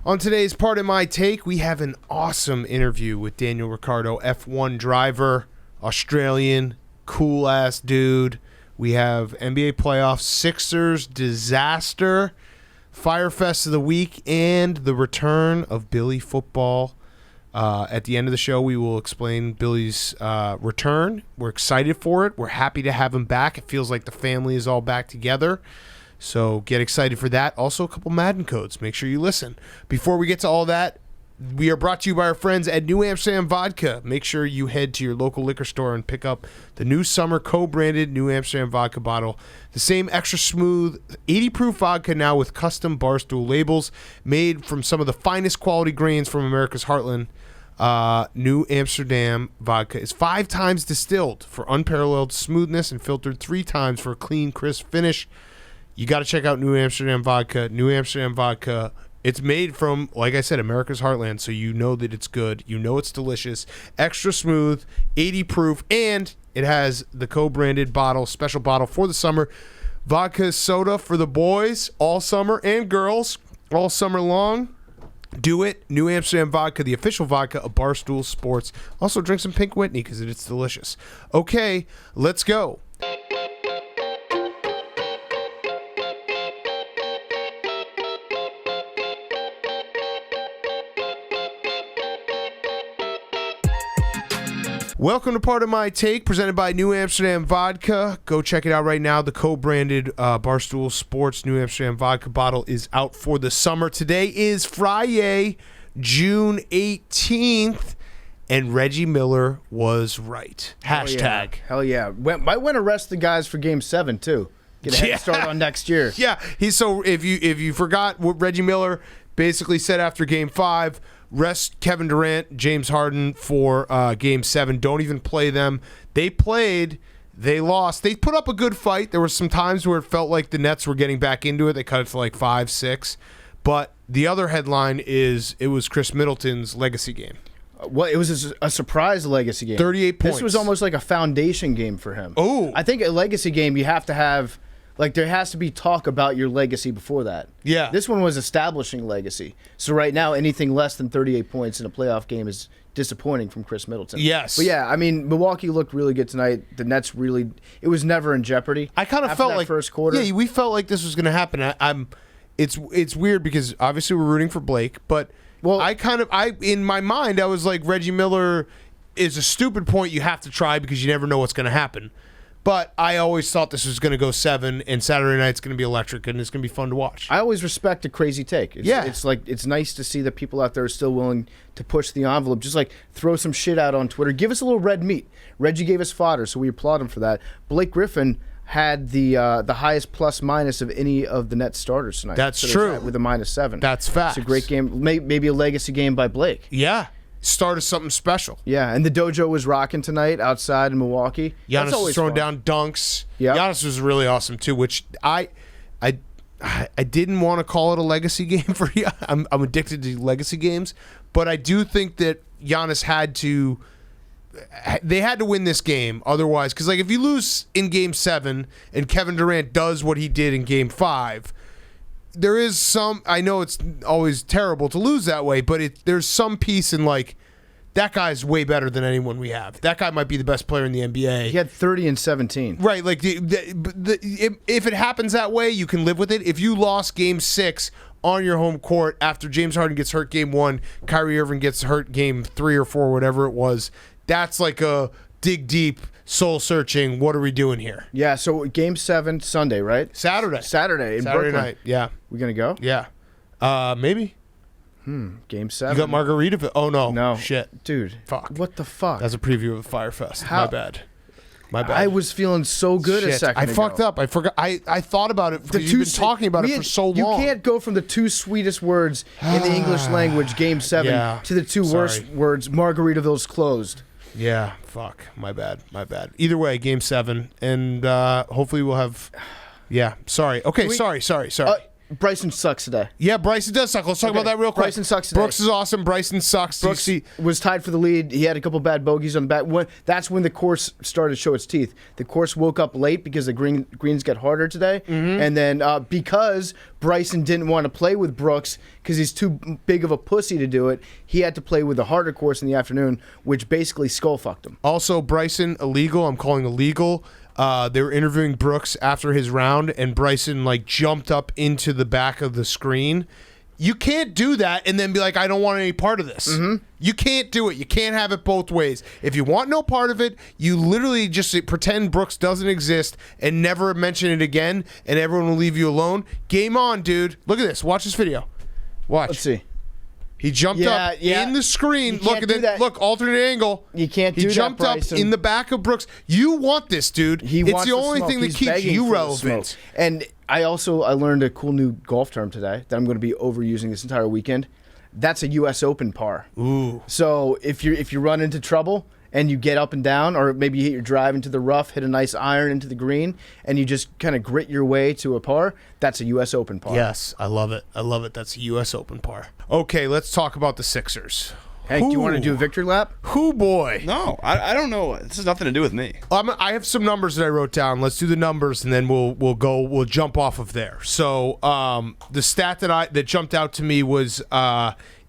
On today's Part of My Take, we have an awesome interview with Daniel Ricciardo, F1 driver, Australian, cool-ass dude. We have NBA playoffs, Sixers disaster, Fyre Fest of the week, and the return of Billy football. At the end of the show, we will explain Billy's return. We're excited for it. We're happy to have him back. It feels like the family is all back together. So get excited for that. Also, a couple Madden codes. Make sure you listen. Before we get to all that, we are brought to you by our friends at New Amsterdam Vodka. Make sure you head to your local liquor store and pick up the new summer co-branded New Amsterdam Vodka bottle. The same extra smooth 80-proof vodka now with custom Barstool labels made from some of the finest quality grains from America's heartland. New Amsterdam Vodka is 5 times distilled for unparalleled smoothness and filtered 3 times for a clean, crisp finish. You got to check out New Amsterdam Vodka. New Amsterdam Vodka. It's made from, like I said, America's heartland, so you know that it's good. You know it's delicious. Extra smooth, 80 proof, and it has the co-branded bottle, special bottle for the summer. Vodka soda for the boys all summer and girls all summer long. Do it. New Amsterdam Vodka, the official vodka of Barstool Sports. Also drink some Pink Whitney because it's delicious. Okay, let's go. Welcome to Part of My Take, presented by New Amsterdam Vodka. Go check it out right now. The co-branded Barstool Sports New Amsterdam Vodka bottle is out for the summer. Today is Friday, June 18th, and Reggie Miller was right. Hashtag. Hell yeah. Might want to rest the guys for Game 7, too. Get a head start on next year. Yeah. So if you forgot what Reggie Miller basically said after Game 5, rest Kevin Durant, James Harden for Game 7. Don't even play them. They played. They lost. They put up a good fight. There were some times where it felt like the Nets were getting back into it. They cut it to like 5-6. But the other headline is it was Chris Middleton's legacy game. Well, it was a surprise legacy game. 38 points. This was almost like a foundation game for him. Oh. I think a legacy game, you have to have, like, there has to be talk about your legacy before that. Yeah. This one was establishing legacy. So right now, anything less than 38 points in a playoff game is disappointing from Chris Middleton. Yes. But yeah, I mean, Milwaukee looked really good tonight. The Nets really, it was never in jeopardy. I kind of after felt that like first quarter. Yeah, we felt like this was going to happen. It's weird because obviously we're rooting for Blake, but in my mind I was like, Reggie Miller is a stupid point you have to try because you never know what's going to happen. But I always thought this was going to go 7, and Saturday night's going to be electric, and it's going to be fun to watch. I always respect a crazy take. It's nice to see that people out there are still willing to push the envelope. Just like throw some shit out on Twitter. Give us a little red meat. Reggie gave us fodder, so we applaud him for that. Blake Griffin had the highest plus-minus of any of the Nets starters tonight. That's true. With a -7. That's facts. It's a great game. Maybe a legacy game by Blake. Yeah. Started something special. Yeah, and the dojo was rocking tonight outside in Milwaukee. Giannis was throwing down dunks. Yep. Giannis was really awesome too, which I didn't want to call it a legacy game for you. I'm addicted to legacy games, but I do think that Giannis had to win this game otherwise, because like if you lose in Game 7 and Kevin Durant does what he did in Game 5, there is some, I know it's always terrible to lose that way, but there's some piece in like, that guy's way better than anyone we have. That guy might be the best player in the NBA. He had 30 and 17. Right, like if it happens that way, you can live with it. If you lost Game 6 on your home court after James Harden gets hurt Game 1, Kyrie Irving gets hurt Game 3 or 4, whatever it was, that's like a dig deep, soul-searching, what are we doing here? Yeah, so Game 7, Sunday, right? Saturday in Brooklyn. Night, yeah. We going to go? Yeah. Maybe. Game 7. You got Margaritaville? Oh, no. No. Shit. Dude. Fuck. What the fuck? That's a preview of Fyre Fest. My bad. I was feeling so good a second ago. I fucked up. I forgot. I thought about it because you've been talking about it for so long. You can't go from the 2 sweetest words in the English language, Game 7, to the 2 worst words, Margaritaville's closed. Yeah, fuck. My bad. Either way, Game 7, and hopefully we'll have... Yeah, sorry. Okay, sorry. Bryson sucks today. Yeah, Bryson does suck. Let's talk about that real quick. Bryson sucks today. Brooks is awesome. Bryson sucks. Brooks was tied for the lead. He had a couple bad bogeys on the back. That's when the course started to show its teeth. The course woke up late because the greens get harder today. And then because Bryson didn't want to play with Brooks because he's too big of a pussy to do it. He had to play with the harder course in the afternoon, which basically skull-fucked him. Also, Bryson, illegal. I'm calling illegal. They were interviewing Brooks after his round, and Bryson, jumped up into the back of the screen. You can't do that and then be like, I don't want any part of this. Mm-hmm. You can't do it. You can't have it both ways. If you want no part of it, you literally just pretend Brooks doesn't exist and never mention it again, and everyone will leave you alone. Game on, dude. Look at this. Watch this video. Watch. Let's see. He jumped up in the screen. Look at that. Look, alternate angle. You can't do that, He jumped up in the back of Brooks. You want this, dude. It's the only thing that keeps you relevant. And I learned a cool new golf term today that I'm going to be overusing this entire weekend. That's a U.S. Open par. Ooh. So if you run into trouble and you get up and down, or maybe you hit your drive into the rough, hit a nice iron into the green, and you just kind of grit your way to a par, that's a U.S. Open par. Yes, I love it. I love it. That's a U.S. Open par. Okay, let's talk about the Sixers. Hank, do you want to do a victory lap? Who boy? No, I don't know. This has nothing to do with me. I have some numbers that I wrote down. Let's do the numbers, and then we'll jump off of there. So the stat that jumped out to me was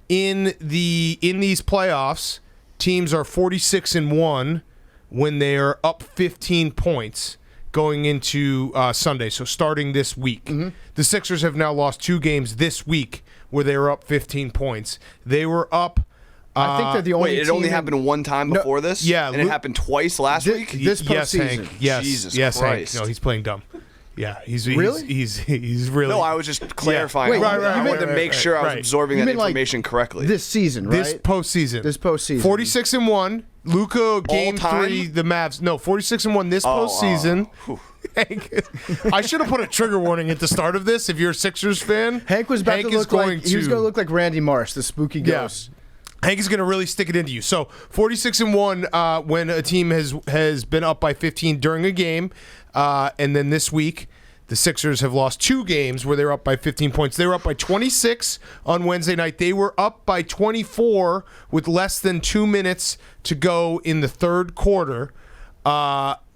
in these playoffs, teams are 46-1 when they are up 15 points going into Sunday. So starting this week, the Sixers have now lost 2 games this week where they were up 15 points. They were up. I think they're the only. Wait, it only happened one time before this? Yeah, and it happened twice last week? This postseason. Hank. Yes, Jesus yes, Christ. Hank. No, he's playing dumb. Yeah, he's really. He's really. No, I was just clarifying. Wait, I wanted to make sure I was absorbing that information correctly. This season, right? This postseason. 46-1. Luka game 3. The Mavs. No, 46-1 this postseason. Hank, I should have put a trigger warning at the start of this. If you're a Sixers fan, Hank was about to look like he was going to look like Randy Marsh, the spooky ghost. Hank is going to really stick it into you. So 46-1 when a team has been up by 15 during a game, and then this week the Sixers have lost 2 games where they were up by 15 points. They were up by 26 on Wednesday night. They were up by 24 with less than 2 minutes to go in the third quarter.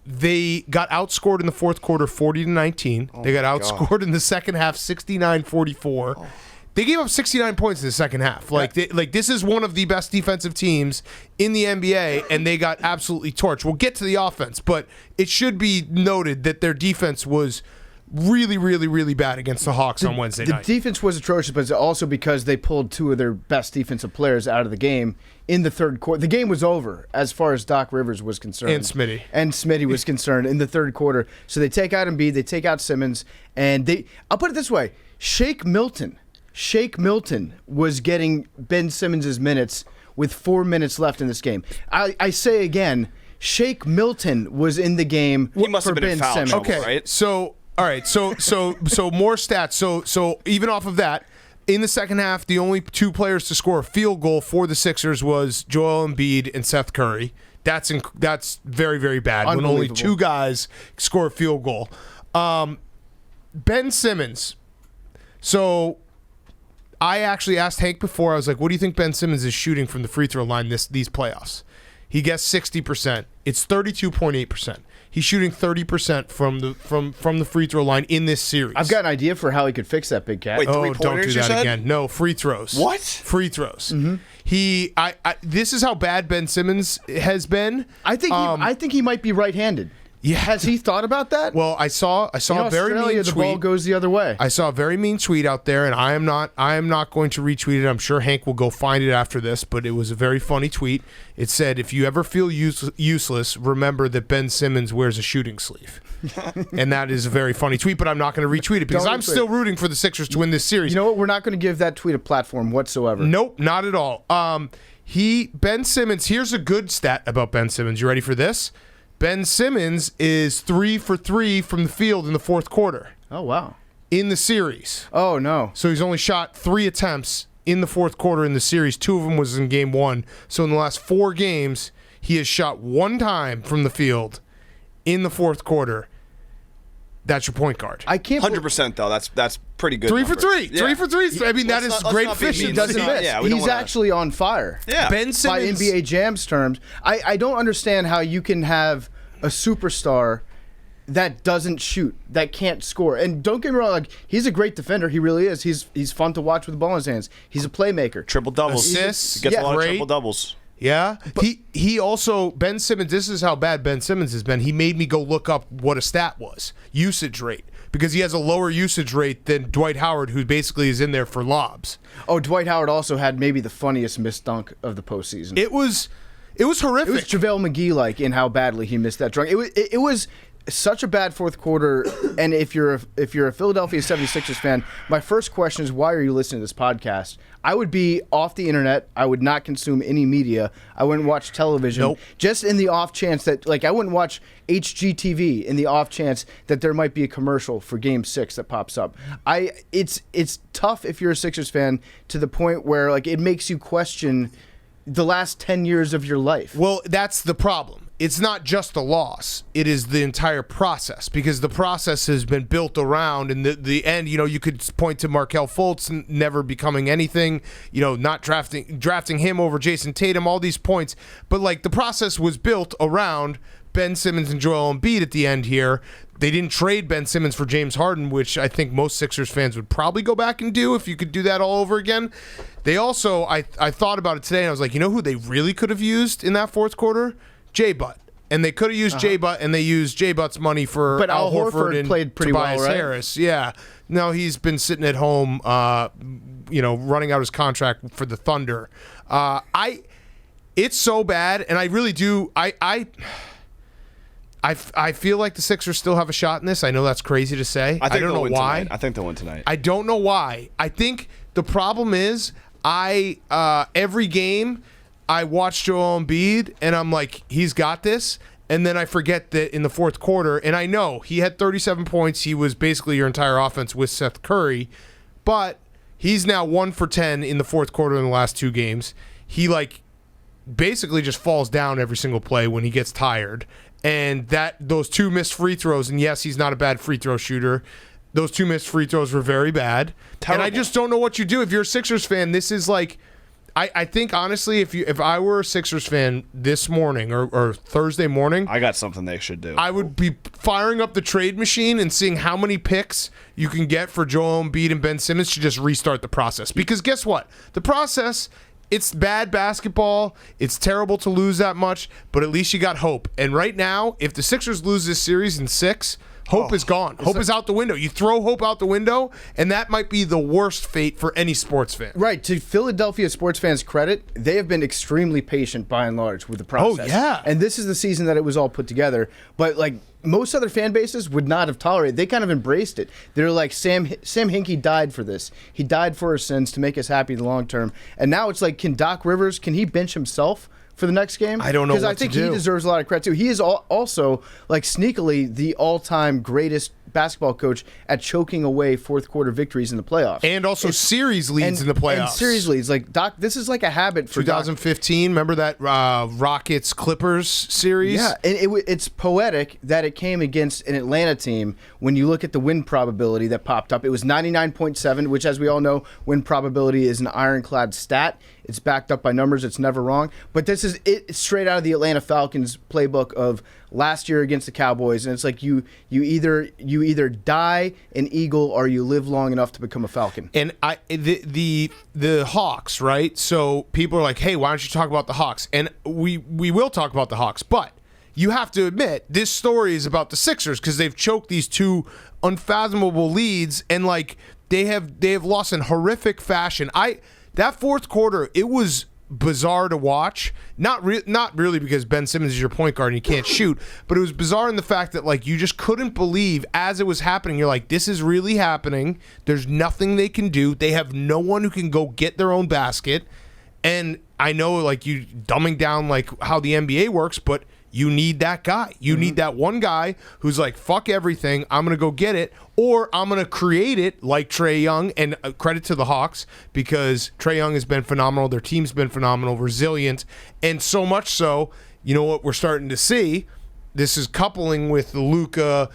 They got outscored in the fourth quarter 40-19. They got outscored in the second half 69-44. They gave up 69 points in the second half. This is one of the best defensive teams in the NBA, and they got absolutely torched. We'll get to the offense, but it should be noted that their defense was really, really, really bad against the Hawks on Wednesday night. The defense was atrocious, but it's also because they pulled 2 of their best defensive players out of the game in the third quarter. The game was over as far as Doc Rivers was concerned. And Smitty. And Smitty was concerned in the third quarter. So they take out Embiid, they take out Simmons, and I'll put it this way, Shake Milton was getting Ben Simmons' minutes with 4 minutes left in this game. I say again, Shake Milton was in the game he must for have been Ben in foul Simmons. trouble, Okay, right? so all right, so more stats. So even off of that, in the second half, the only 2 players to score a field goal for the Sixers was Joel Embiid and Seth Curry. That's very, very bad when only 2 guys score a field goal. Ben Simmons. So I actually asked Hank before. I was like, "What do you think Ben Simmons is shooting from the free throw line these playoffs?" He guessed 60%. It's 32.8%. He's shooting 30% from the free throw line in this series. I've got an idea for how he could fix that, Big Cat. Wait, don't do that said? again. No, free throws. What? Free throws. Mm-hmm. This is how bad Ben Simmons has been. I think he might be right-handed. Yeah. Has he thought about that? Well, I saw a very mean tweet. The ball goes the other way. I saw a very mean tweet out there, and I am not going to retweet it. I'm sure Hank will go find it after this, but it was a very funny tweet. It said, "If you ever feel useless, remember that Ben Simmons wears a shooting sleeve." And that is a very funny tweet, but I'm not going to retweet it because I'm still rooting for the Sixers to win this series. You know what? We're not going to give that tweet a platform whatsoever. Nope, not at all. Ben Simmons, here's a good stat about Ben Simmons. You ready for this? Ben Simmons is 3 for 3 from the field in the fourth quarter. Oh, wow. In the series. Oh, no. So he's only shot 3 attempts in the fourth quarter in the series. 2 of them was in game 1. So in the last 4 games, he has shot 1 time from the field in the fourth quarter. That's your point guard. I can't 100% though. That's pretty good. 3 for 3. Yeah. 3 for 3. I mean, that is great efficiency. He doesn't miss. Yeah, he's actually on fire. Yeah. Ben Simmons, by NBA Jam's terms. I don't understand how you can have a superstar that doesn't shoot, that can't score. And don't get me wrong, like, he's a great defender. He really is. He's fun to watch with the ball in his hands. He's a playmaker. Triple doubles. Assists. He gets a lot of triple doubles. Yeah. But he also, Ben Simmons, this is how bad Ben Simmons has been. He made me go look up what a stat was. Usage rate. Because he has a lower usage rate than Dwight Howard, who basically is in there for lobs. Oh, Dwight Howard also had maybe the funniest missed dunk of the postseason. It was horrific. It was JaVale McGee-like in how badly he missed that dunk. It was such a bad fourth quarter. And if you're a Philadelphia 76ers fan, my first question is, why are you listening to this podcast? I would be off the internet. I would not consume any media. I wouldn't watch television. Nope. Just in the off chance that, like, I wouldn't watch HGTV in the off chance that there might be a commercial for Game 6 that pops up. It's tough if you're a Sixers fan to the point where, like, it makes you question the last 10 years of your life. Well, that's the problem. It's not just the loss. It is the entire process, because the process has been built around, and the end, you could point to Markelle Fultz never becoming anything, not drafting him over Jason Tatum, all these points. But, like, the process was built around Ben Simmons and Joel Embiid at the end here. They didn't trade Ben Simmons for James Harden, which I think most Sixers fans would probably go back and do if you could do that all over again. They also, I thought about it today, and I was like, who they really could have used in that fourth quarter? J-Butt. And they could have used J-Butt, and they used J-Butt's money for Al Horford and played pretty Tobias well, right? Harris. Yeah. No, he's been sitting at home, running out his contract for the Thunder. It's so bad, and I really do. I feel like the Sixers still have a shot in this. I know that's crazy to say. I don't know why. I think they'll win tonight. I don't know why. I think the problem is every game I watch Joel Embiid, and I'm like, he's got this. And then I forget that in the fourth quarter, and I know he had 37 points. He was basically your entire offense with Seth Curry. But he's now 1 for 10 in the fourth quarter in the last 2 games. He, basically just falls down every single play when he gets tired. And those 2 missed free throws, and yes, he's not a bad free throw shooter. Those 2 missed free throws were very bad. Terrible. And I just don't know what you do. If you're a Sixers fan, this is like... I think, honestly, if I were a Sixers fan this morning or Thursday morning... I got something they should do. I would be firing up the trade machine and seeing how many picks you can get for Joel Embiid and Ben Simmons to just restart the process. Because guess what? The process... It's bad basketball. It's terrible to lose that much, but at least you got hope. And right now, if the Sixers lose this series in 6, hope is gone. Hope is out the window. You throw hope out the window, and that might be the worst fate for any sports fan. Right. To Philadelphia sports fans' credit, they have been extremely patient by and large with the process. Oh, yeah. And this is the season that it was all put together. But, most other fan bases would not have tolerated. They kind of embraced it. They're like, Sam Hinkie died for this. He died for our sins to make us happy in the long term. And now it's like, can Doc Rivers, can he bench himself for the next game? I don't know what to do. Because I think he deserves a lot of credit, too. He is also, sneakily, the all-time greatest basketball coach at choking away fourth quarter victories in the playoffs. And also series leads in the playoffs. And series leads. Doc, this is like a habit for 2015, remember that Rockets-Clippers series? Yeah, and it's poetic that it came against an Atlanta team. When you look at the win probability that popped up, it was 99.7, which, as we all know, win probability is an ironclad stat. It's backed up by numbers. It's never wrong. But this is it straight out of the Atlanta Falcons playbook of last year against the Cowboys, and it's like you either die an Eagle or you live long enough to become a Falcon. And the Hawks, right? So people are like, hey, why don't you talk about the Hawks? And we will talk about the Hawks, but you have to admit this story is about the Sixers because they've choked these 2 unfathomable leads, and they have lost in horrific fashion. That fourth quarter, it was bizarre to watch. Not really because Ben Simmons is your point guard and he can't shoot, but it was bizarre in the fact that you just couldn't believe as it was happening. You're like, this is really happening. There's nothing they can do. They have no one who can go get their own basket. And I know you dumbing down how the NBA works, but you need that guy. You need that one guy who's like, fuck everything, I'm going to go get it, or I'm going to create it like Trae Young. And credit to the Hawks because Trae Young has been phenomenal. Their team's been phenomenal, resilient, and so much so, you know what we're starting to see? This is coupling with the Luka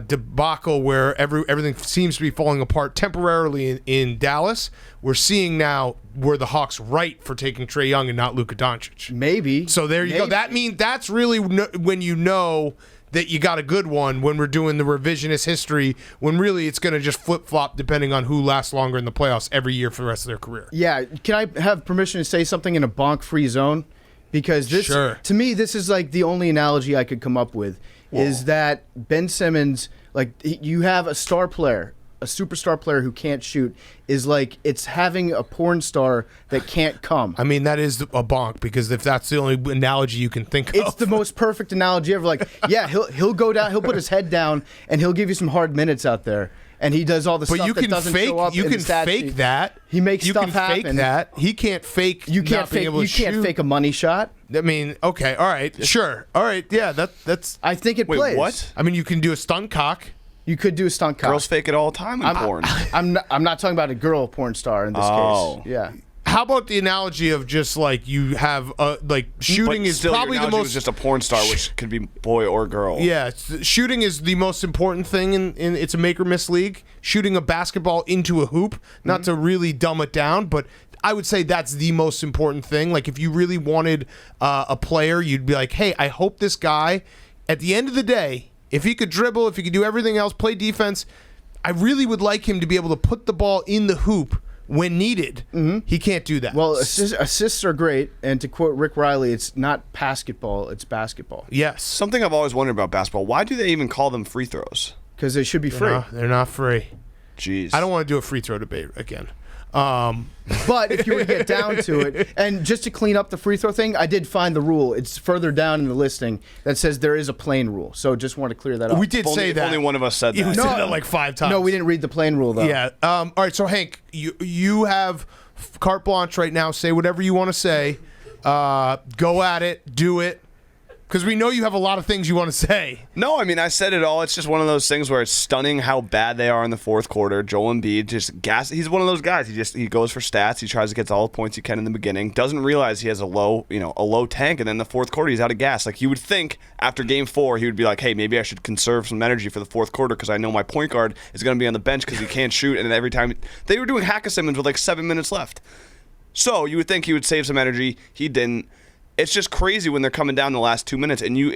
debacle where everything seems to be falling apart temporarily in Dallas. We're seeing now were the Hawks right for taking Trae Young and not Luka Doncic. Maybe. So there you go. That means that's really when you know that you got a good one when we're doing the revisionist history, when really it's going to just flip-flop depending on who lasts longer in the playoffs every year for the rest of their career. Yeah. Can I have permission to say something in a bonk-free zone? Because this, to me, this is like the only analogy I could come up with, is that Ben Simmons, like, you have a star player, a superstar player who can't shoot, is like it's having a porn star that can't come. I mean, that is a bonk, because if that's the only analogy you can think of. It's the most perfect analogy ever. Like, yeah, he'll go down, he'll put his head down, and he'll give you some hard minutes out there. And he does all the stuff that doesn't show up. You can fake that. He makes stuff happen. You can fake that. He can't fake. You can't fake a money shot. I mean, okay, all right, sure, all right, yeah, that's. I think it plays. What? I mean, you can do a stunt cock. You could do a stunt cock. Girls fake it all the time in porn. I'm not talking about a girl porn star in this case. Yeah. How about the analogy of just like you have like shooting is probably the most. Was just a porn star, which could be boy or girl. Yeah, shooting is the most important thing in it's a make or miss league. Shooting a basketball into a hoop, not to really dumb it down, but I would say that's the most important thing. Like if you really wanted a player, you'd be like, hey, I hope this guy, at the end of the day, if he could dribble, if he could do everything else, play defense, I really would like him to be able to put the ball in the hoop when needed. He can't do that. Well, assists are great, and to quote Rick Riley, it's not basketball, it's basketball. Yes. Something I've always wondered about basketball, why do they even call them free throws? Because they should be free. No, they're not free. Jeez. I don't want to do a free throw debate again. But if you were to get down to it, and just to clean up the free throw thing, I did find the rule. It's further down in the listing that says there is a plain rule. So just want to clear that up. We did say that. Only one of us said that. You said that like 5 times. No, we didn't read the plain rule, though. Yeah. All right, so Hank, you have carte blanche right now. Say whatever you want to say. Go at it. Do it. Because we know you have a lot of things you want to say. No, I mean, I said it all. It's just one of those things where it's stunning how bad they are in the fourth quarter. Joel Embiid just he's one of those guys. He goes for stats. He tries to get to all the points he can in the beginning. Doesn't realize he has a low tank, and then in the fourth quarter he's out of gas. Like you would think after game 4 he would be like, hey, maybe I should conserve some energy for the fourth quarter because I know my point guard is going to be on the bench because he can't shoot. And then every time they were doing Hack-a-Simmons with like 7 minutes left. So you would think he would save some energy. He didn't. It's just crazy when they're coming down the last 2 minutes, and you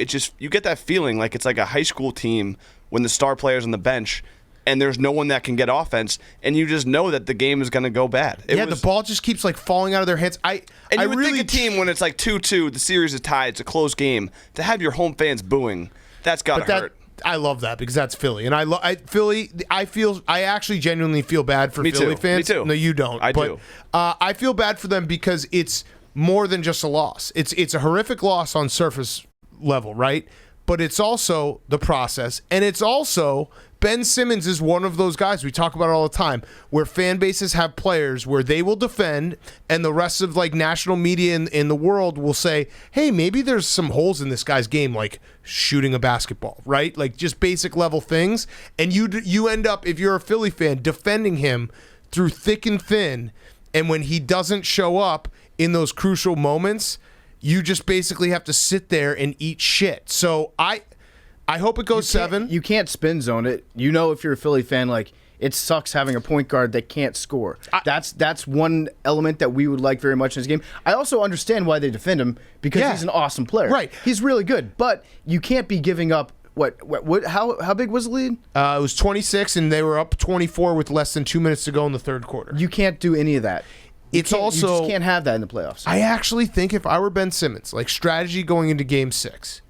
get that feeling like it's like a high school team when the star player's on the bench, and there's no one that can get offense, and you just know that the game is going to go bad. The ball just keeps like falling out of their hands. You would think a team when it's like 2-2, the series is tied, it's a close game, to have your home fans booing, that's got to hurt. I love that because that's Philly, and Philly. I actually genuinely feel bad for Philly fans. Me too. No, you don't. I do. I feel bad for them because it's more than just a loss. It's a horrific loss on surface level, right? But it's also the process, and it's also Ben Simmons is one of those guys we talk about all the time, where fan bases have players where they will defend, and the rest of like national media in the world will say, "Hey, maybe there's some holes in this guy's game, like shooting a basketball, right? Like just basic level things." And you end up, if you're a Philly fan, defending him through thick and thin, and when he doesn't show up in those crucial moments, you just basically have to sit there and eat shit. So I hope it goes 7. You can't spin zone it. You know, if you're a Philly fan, like it sucks having a point guard that can't score. That's one element that we would like very much in this game. I also understand why they defend him because he's an awesome player. Right. He's really good, but you can't be giving up. How big was the lead? It was 26, and they were up 24 with less than 2 minutes to go in the third quarter. You can't do any of that. You just can't have that in the playoffs. I actually think if I were Ben Simmons, like strategy going into game 6,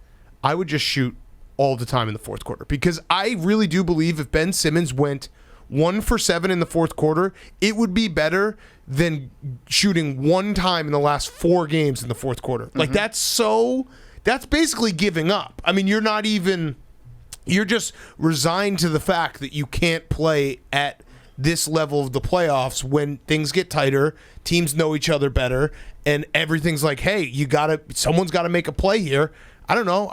I would just shoot all the time in the fourth quarter, because I really do believe if Ben Simmons went 1 for 7 in the fourth quarter, it would be better than shooting 1 time in the last 4 games in the fourth quarter. Like that's basically giving up. I mean, you're just resigned to the fact that you can't play at this level of the playoffs when things get tighter, teams know each other better, and everything's like, hey, someone's got to make a play here. I don't know.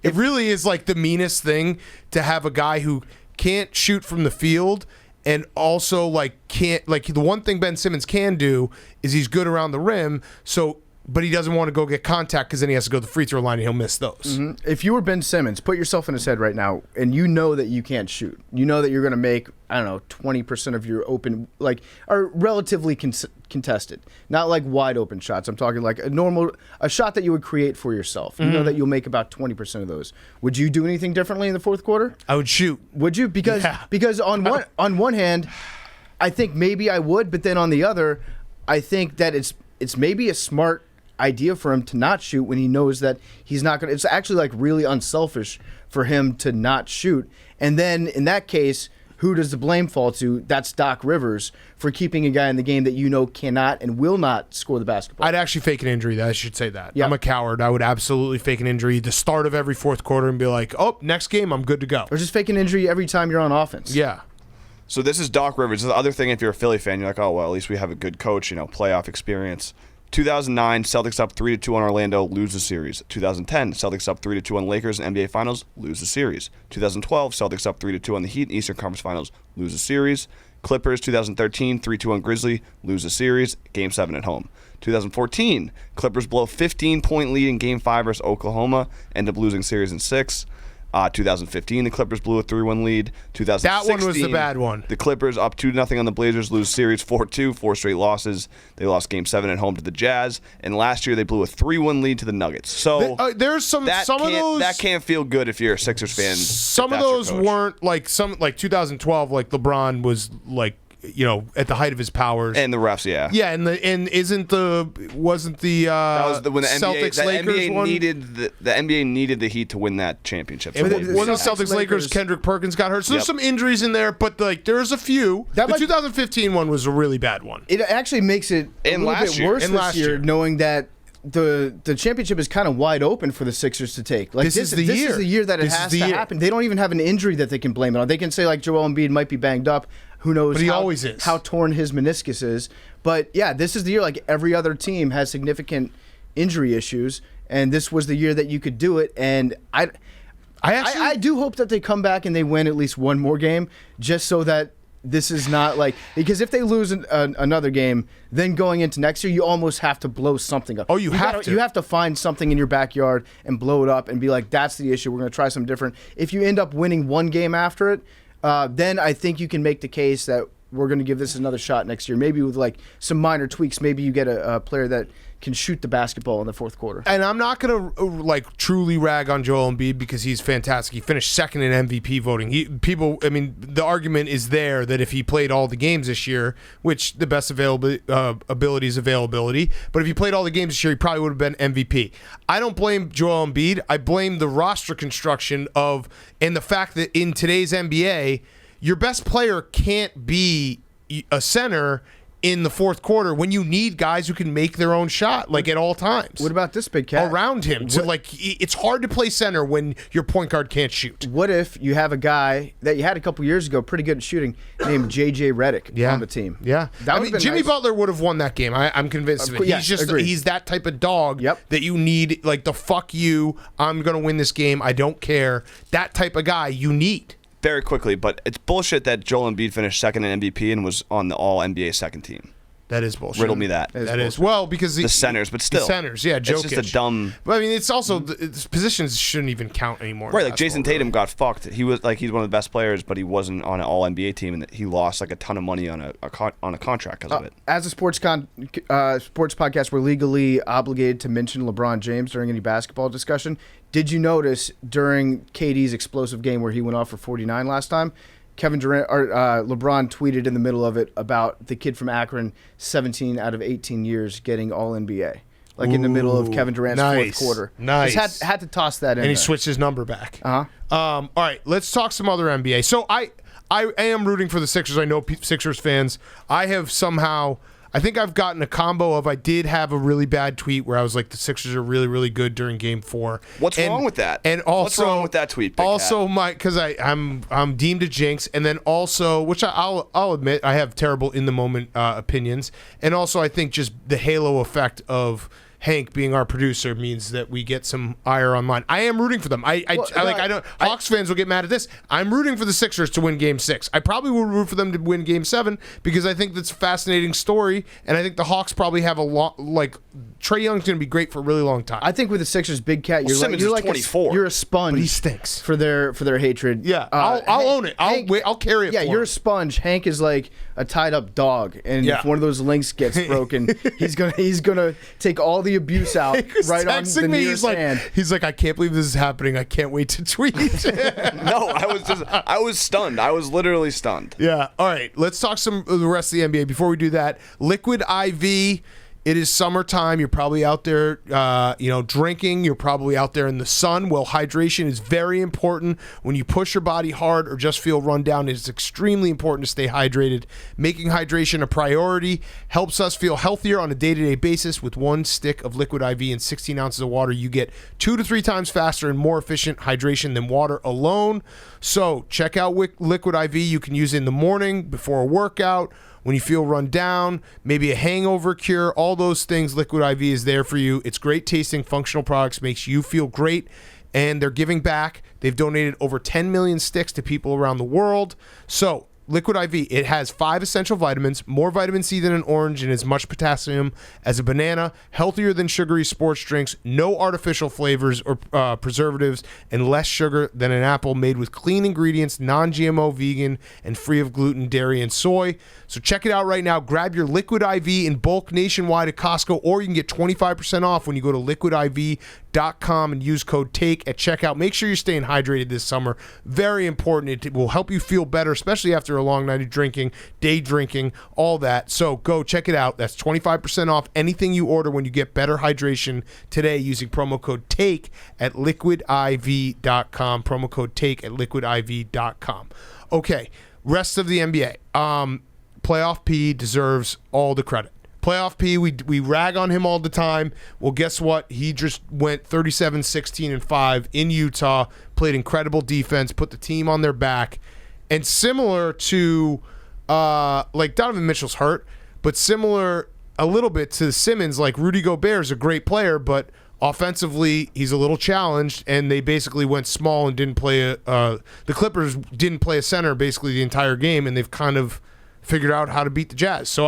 It really is like the meanest thing to have a guy who can't shoot from the field and also like can't, like the one thing Ben Simmons can do is he's good around the rim. So but he doesn't want to go get contact because then he has to go to the free throw line and he'll miss those. Mm-hmm. If you were Ben Simmons, put yourself in his head right now, and you know that you can't shoot. You know that you're going to make, 20% of your open, are relatively contested. Not like wide open shots. I'm talking like a shot that you would create for yourself. You know that you'll make about 20% of those. Would you do anything differently in the fourth quarter? I would shoot. Would you? Because on one hand, I think maybe I would, but then on the other, I think that it's maybe a smart idea for him to not shoot when he knows that he's not going to. It's actually like really unselfish for him to not shoot. And then in that case, who does the blame fall to? That's Doc Rivers for keeping a guy in the game that you know cannot and will not score the basketball. I'd actually fake an injury. I should say that. Yeah. I'm a coward. I would absolutely fake an injury the start of every fourth quarter and be like, oh, next game, I'm good to go. Or just fake an injury every time you're on offense. Yeah. So this is Doc Rivers. The other thing, if you're a Philly fan, you're like, oh, well, at least we have a good coach, playoff experience. 2009, Celtics up 3-2 on Orlando, lose the series. 2010, Celtics up 3-2 on Lakers in NBA Finals, lose the series. 2012, Celtics up 3-2 on the Heat in Eastern Conference Finals, lose the series. Clippers 2013, 3-2 on Grizzly, lose the series, Game 7 at home. 2014, Clippers blow 15-point lead in Game 5 versus Oklahoma, end up losing series in 6. 2015, the Clippers blew a 3-1 lead. 2016, that one was the bad one. The Clippers up 2-0 on the Blazers, lose series 4-2, 4 straight losses. They lost Game 7 at home to the Jazz, and last year they blew a 3-1 lead to the Nuggets. So there's some of those that can't feel good if you're a Sixers fan. Some of those weren't like 2012, like LeBron was like, at the height of his powers, and the refs, yeah, and wasn't the that was when the Celtics NBA, Lakers NBA one? needed the NBA needed the Heat to win that championship. When the Celtics Lakers, Kendrick Perkins got hurt, so there's some injuries in there, but there's a few. The 2015 one was a really bad one. It actually makes it a little bit worse this year, knowing that the championship is kind of wide open for the Sixers to take. Like this is the year that it has to happen. They don't even have an injury that they can blame it on. They can say like Joel Embiid might be banged up. Who knows but he always is. How torn his meniscus is. But yeah, this is the year like every other team has significant injury issues, and this was the year that you could do it. And I do hope that they come back and they win at least one more game, just so that this is not like, because if they lose another game, then going into next year, you almost have to blow something up. Oh, you have to. You have to find something in your backyard and blow it up and be like, that's the issue. We're going to try something different. If you end up winning one game after it, then I think you can make the case that we're going to give this another shot next year. Maybe with like some minor tweaks. Maybe you get a player that can shoot the basketball in the fourth quarter. And I'm not going to like truly rag on Joel Embiid because he's fantastic. He finished second in MVP voting. The argument is there that if he played all the games this year, which the best ability is availability, but if he played all the games this year, he probably would have been MVP. I don't blame Joel Embiid. I blame the roster construction and the fact that in today's NBA, your best player can't be a center in the fourth quarter when you need guys who can make their own shot like at all times. What about this big cat? Around him. So it's hard to play center when your point guard can't shoot. What if you have a guy that you had a couple years ago, pretty good at shooting, named JJ Redick on the team? Yeah. Jimmy Butler would have won that game. I'm convinced of it. He's that type of dog that you need, like the fuck you, I'm going to win this game, I don't care. That type of guy you need. Very quickly, but it's bullshit that Joel Embiid finished second in MVP and was on the All-NBA second team. That is bullshit. Riddle me that. That is. Well, because the centers, but still. The centers, yeah, Jokic. It's just a dumb... But it's also... The positions shouldn't even count anymore. Right, like Jason Tatum got fucked. He was he's one of the best players, but he wasn't on an All-NBA team, and he lost like a ton of money on a contract because of it. As a sports podcast, we're legally obligated to mention LeBron James during any basketball discussion. Did you notice during KD's explosive game where he went off for 49 last time, Kevin Durant or LeBron tweeted in the middle of it about the kid from Akron, 17 out of 18 years, getting All NBA, like in the middle of Kevin Durant's fourth quarter. Nice. Just had to toss that in. And he there. switched his number back. All right, let's talk some other NBA. So I am rooting for the Sixers. I know Sixers fans. I think I've gotten a combo of I did have a really bad tweet where I was like the Sixers are really, really good during Game 4. What's wrong with that? And also, what's wrong with that tweet? Because I'm deemed a jinx, and then also, which I'll admit, I have terrible in the moment opinions, and also I think just the halo effect of Hank being our producer means that we get some ire on mine. I am rooting for them. Hawks fans will get mad at this. I'm rooting for the Sixers to win Game 6. I probably will root for them to win Game 7 because I think that's a fascinating story, and I think the Hawks probably have a lot. Like Trae Young's going to be great for a really long time. I think with the Sixers, Big Cat, you're like 24. You're a sponge. But he stinks for their hatred. Yeah, I'll own it. I'll carry it. Yeah, for you're him. a sponge. Hank is like a tied up dog, and if one of those links gets broken, he's gonna take all the abuse out right on the nearest hand. He's like, I can't believe this is happening. I can't wait to tweet. No, I was stunned. I was literally stunned. Yeah. All right. Let's talk some of the rest of the NBA. Before we do that, Liquid IV. It is summertime. You're probably out there, drinking. You're probably out there in the sun. Well, hydration is very important. When you push your body hard or just feel run down, it's extremely important to stay hydrated. Making hydration a priority helps us feel healthier on a day-to-day basis. With 1 stick of Liquid IV and 16 ounces of water, you get 2 to 3 times faster and more efficient hydration than water alone. So check out Liquid IV. You can use it in the morning before a workout, when you feel run down, maybe a hangover cure, all those things, Liquid IV is there for you. It's great tasting, functional products, makes you feel great, and they're giving back. They've donated over 10 million sticks to people around the world. So Liquid IV, it has 5 essential vitamins, more vitamin C than an orange, and as much potassium as a banana, healthier than sugary sports drinks, no artificial flavors or preservatives, and less sugar than an apple, made with clean ingredients, non-GMO, vegan, and free of gluten, dairy, and soy. So check it out right now. Grab your Liquid IV in bulk nationwide at Costco, or you can get 25% off when you go to liquidiv.com and use code TAKE at checkout. Make sure you're staying hydrated this summer. Very important. It will help you feel better, especially after a long night of drinking, day drinking, all that. So go check it out. That's 25% off anything you order when you get better hydration today using promo code TAKE at liquidiv.com. Promo code TAKE at liquidiv.com. Okay, rest of the NBA. Playoff P deserves all the credit. Playoff P, we rag on him all the time. Well, guess what? He just went 37, 16, and 5 in Utah, played incredible defense, put the team on their back. And similar to, like Donovan Mitchell's hurt, but similar a little bit to Simmons, like Rudy Gobert is a great player, but offensively he's a little challenged, and they basically went small and didn't play the Clippers didn't play a center basically the entire game, and they've kind of figured out how to beat the Jazz. So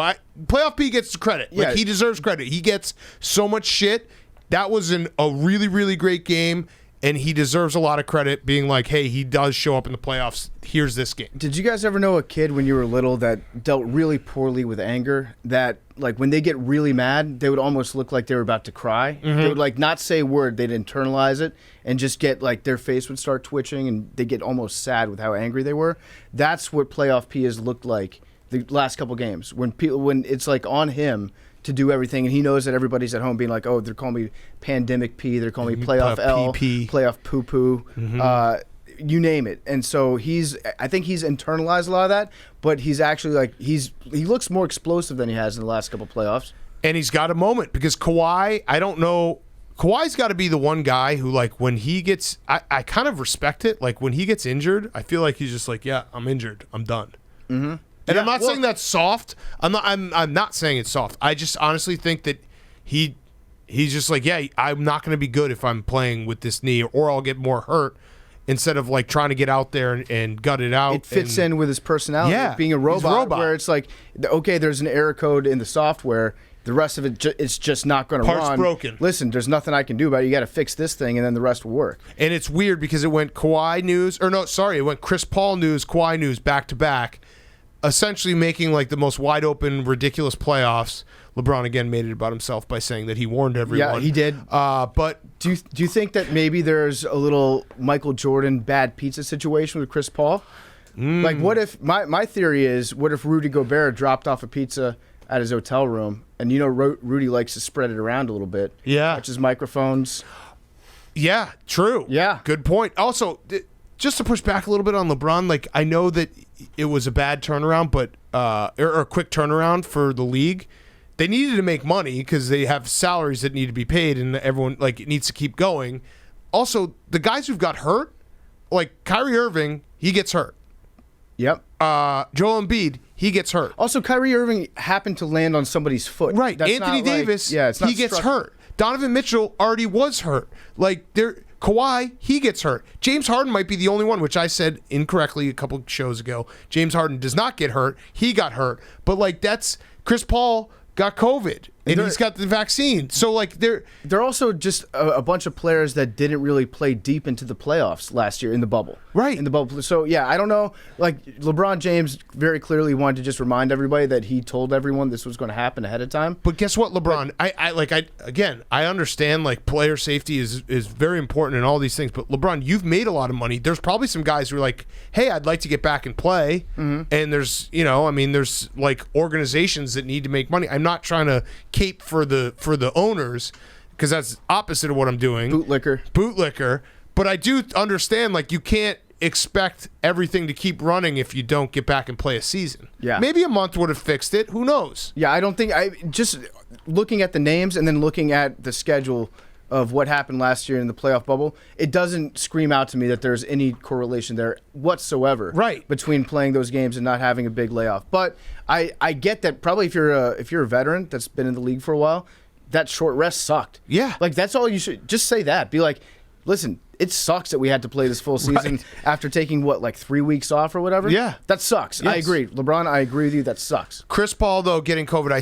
Playoff P gets credit. Yeah. Like, he deserves credit. He gets so much shit. That was a really, really great game, and he deserves a lot of credit being like, hey, he does show up in the playoffs. Here's this game. Did you guys ever know a kid when you were little that dealt really poorly with anger? That, like, when they get really mad, they would almost look like they were about to cry. Mm-hmm. They would, like, not say a word. They'd internalize it and just get, like, their face would start twitching, and they get almost sad with how angry they were. That's what Playoff P has looked like the last couple games, when it's like on him to do everything, and he knows that everybody's at home being like, oh, they're calling me Pandemic P, they're calling me Playoff L, Playoff Poo Poo, you name it. And so I think he's internalized a lot of that, but he's actually like he looks more explosive than he has in the last couple playoffs. And he's got a moment because Kawhi, I don't know. Kawhi's got to be the one guy who, like, when he gets, I kind of respect it. Like, when he gets injured, I feel like he's just like, yeah, I'm injured, I'm done. Mm-hmm. And I'm not saying that's soft. I'm not saying it's soft. I just honestly think that he's just like, yeah, I'm not going to be good if I'm playing with this knee, or I'll get more hurt, instead of like trying to get out there and gut it out. It fits in with his personality, like being a robot, where it's like, okay, there's an error code in the software. The rest of it, it's just not going to run. Parts broken. Listen, there's nothing I can do about it. You got to fix this thing, and then the rest will work. And it's weird because it went it went Chris Paul news, Kawhi news back to back, essentially making like the most wide open, ridiculous playoffs. LeBron again made it about himself by saying that he warned everyone. Yeah, he did. But do you think that maybe there's a little Michael Jordan bad pizza situation with Chris Paul? Like, what if my theory is, what if Rudy Gobert dropped off a pizza at his hotel room, and Rudy likes to spread it around a little bit. Yeah, touches microphones. Yeah, true. Yeah, good point. Also, just to push back a little bit on LeBron, like, I know that it was a bad turnaround, but or a quick turnaround for the league. They needed to make money because they have salaries that need to be paid, and everyone, like, it needs to keep going. Also, the guys who've got hurt, like Kyrie Irving, he gets hurt. Yep. Joel Embiid, he gets hurt. Also, Kyrie Irving happened to land on somebody's foot. Right. That's Anthony Davis, he gets hurt. Donovan Mitchell already was hurt. Like, Kawhi, he gets hurt. James Harden might be the only one, which I said incorrectly a couple shows ago. James Harden does not get hurt. He got hurt. But, like, that's Chris Paul got COVID, and he's got the vaccine. So, like, they're also just a bunch of players that didn't really play deep into the playoffs last year in the bubble. Right. In the bubble. So, yeah, I don't know. Like, LeBron James very clearly wanted to just remind everybody that he told everyone this was going to happen ahead of time. But guess what, LeBron? I understand, like, player safety is very important and all these things. But, LeBron, you've made a lot of money. There's probably some guys who are like, hey, I'd like to get back and play. Mm-hmm. And there's, there's, like, organizations that need to make money. I'm not trying to cape for the owners, because that's opposite of what I'm doing. Bootlicker. But I do understand, like, you can't expect everything to keep running if you don't get back and play a season. Yeah. Maybe a month would have fixed it. Who knows? Yeah, I don't think just looking at the names and then looking at the schedule of what happened last year in the playoff bubble, it doesn't scream out to me that there's any correlation there whatsoever. Right. Between playing those games and not having a big layoff. But I get that probably if you're a veteran that's been in the league for a while, that short rest sucked. Yeah. Like, that's all you should just say. That be like, listen, it sucks that we had to play this full season after taking 3 weeks off or whatever. Yeah. That sucks. Yes. I agree. LeBron, I agree with you. That sucks. Chris Paul, though, getting COVID,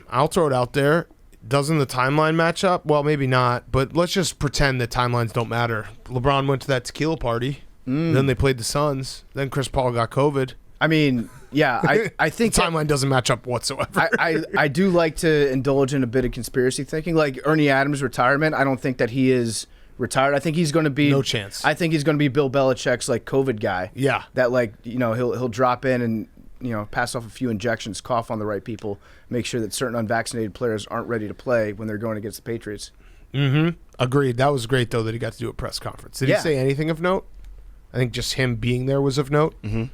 I'll throw it out there. Doesn't the timeline match up? Well, maybe not, but let's just pretend that timelines don't matter. LeBron went to that tequila party, then they played the Suns, then Chris Paul got COVID. I mean, yeah, I think the timeline doesn't match up whatsoever. I do like to indulge in a bit of conspiracy thinking. Like Ernie Adams' retirement, I don't think that he is retired. I think he's going to be... No chance. I think he's going to be Bill Belichick's, like, COVID guy. Yeah. That, like, he'll drop in and, pass off a few injections, cough on the right people, make sure that certain unvaccinated players aren't ready to play when they're going against the Patriots. Mm-hmm. Agreed. That was great, though, that he got to do a press conference. Did he say anything of note? I think just him being there was of note. Mm-hmm.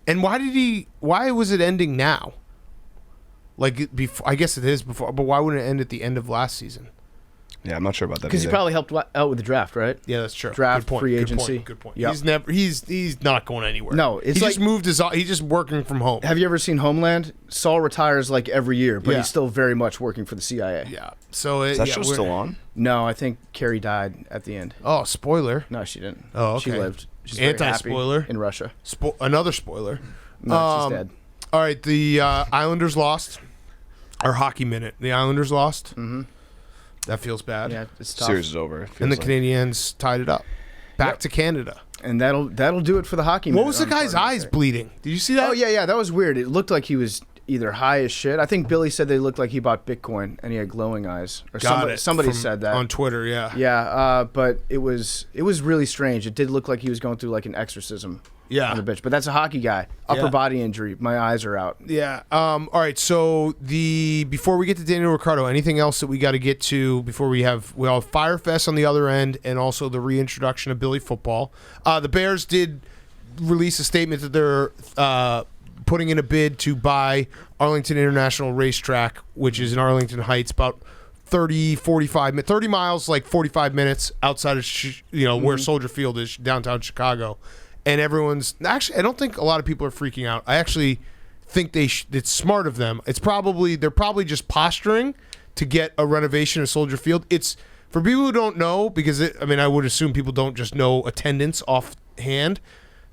And why was it ending now? Like, before, I guess it is before, but why wouldn't it end at the end of last season? Yeah, I'm not sure about that. Because he probably helped out with the draft, right? Yeah, that's true. Draft, free agency. Good point. Yep. He's not going anywhere. No, he's just working from home. Have you ever seen Homeland? Saul retires like every year, but he's still very much working for the CIA. Yeah. So is that show still on? No, I think Carrie died at the end. Oh, spoiler. No, she didn't. Oh, okay. She lived. She's anti-spoiler in Russia. Another spoiler. No, she's dead. All right, the Islanders lost. Our hockey minute. The Islanders lost. Mm-hmm. That feels bad. Yeah, it's tough. Series is over. And the Canadiens tied it up. Back to Canada. And that'll do it for the hockey minute. What was the guy's eyes bleeding? Did you see that? Oh, yeah. That was weird. It looked like he was either high as shit. I think Billy said they looked like he bought Bitcoin and he had glowing eyes. Or somebody said that. On Twitter, yeah. Yeah, but it was really strange. It did look like he was going through like an exorcism. Yeah. On the bitch. But that's a hockey guy. Upper body injury. My eyes are out. Yeah. All right. So before we get to Daniel Ricciardo, anything else that we got to get to before we have Fyre Fest on the other end and also the reintroduction of Billy football. The Bears did release a statement that they're putting in a bid to buy Arlington International Racetrack, which is in Arlington Heights, about 30 miles, like 45 minutes outside of where Soldier Field is, downtown Chicago. And everyone's actually, I don't think a lot of people are freaking out. I actually think it's smart of them. They're probably just posturing to get a renovation of Soldier Field. It's for people who don't know, because I would assume people don't just know attendance offhand.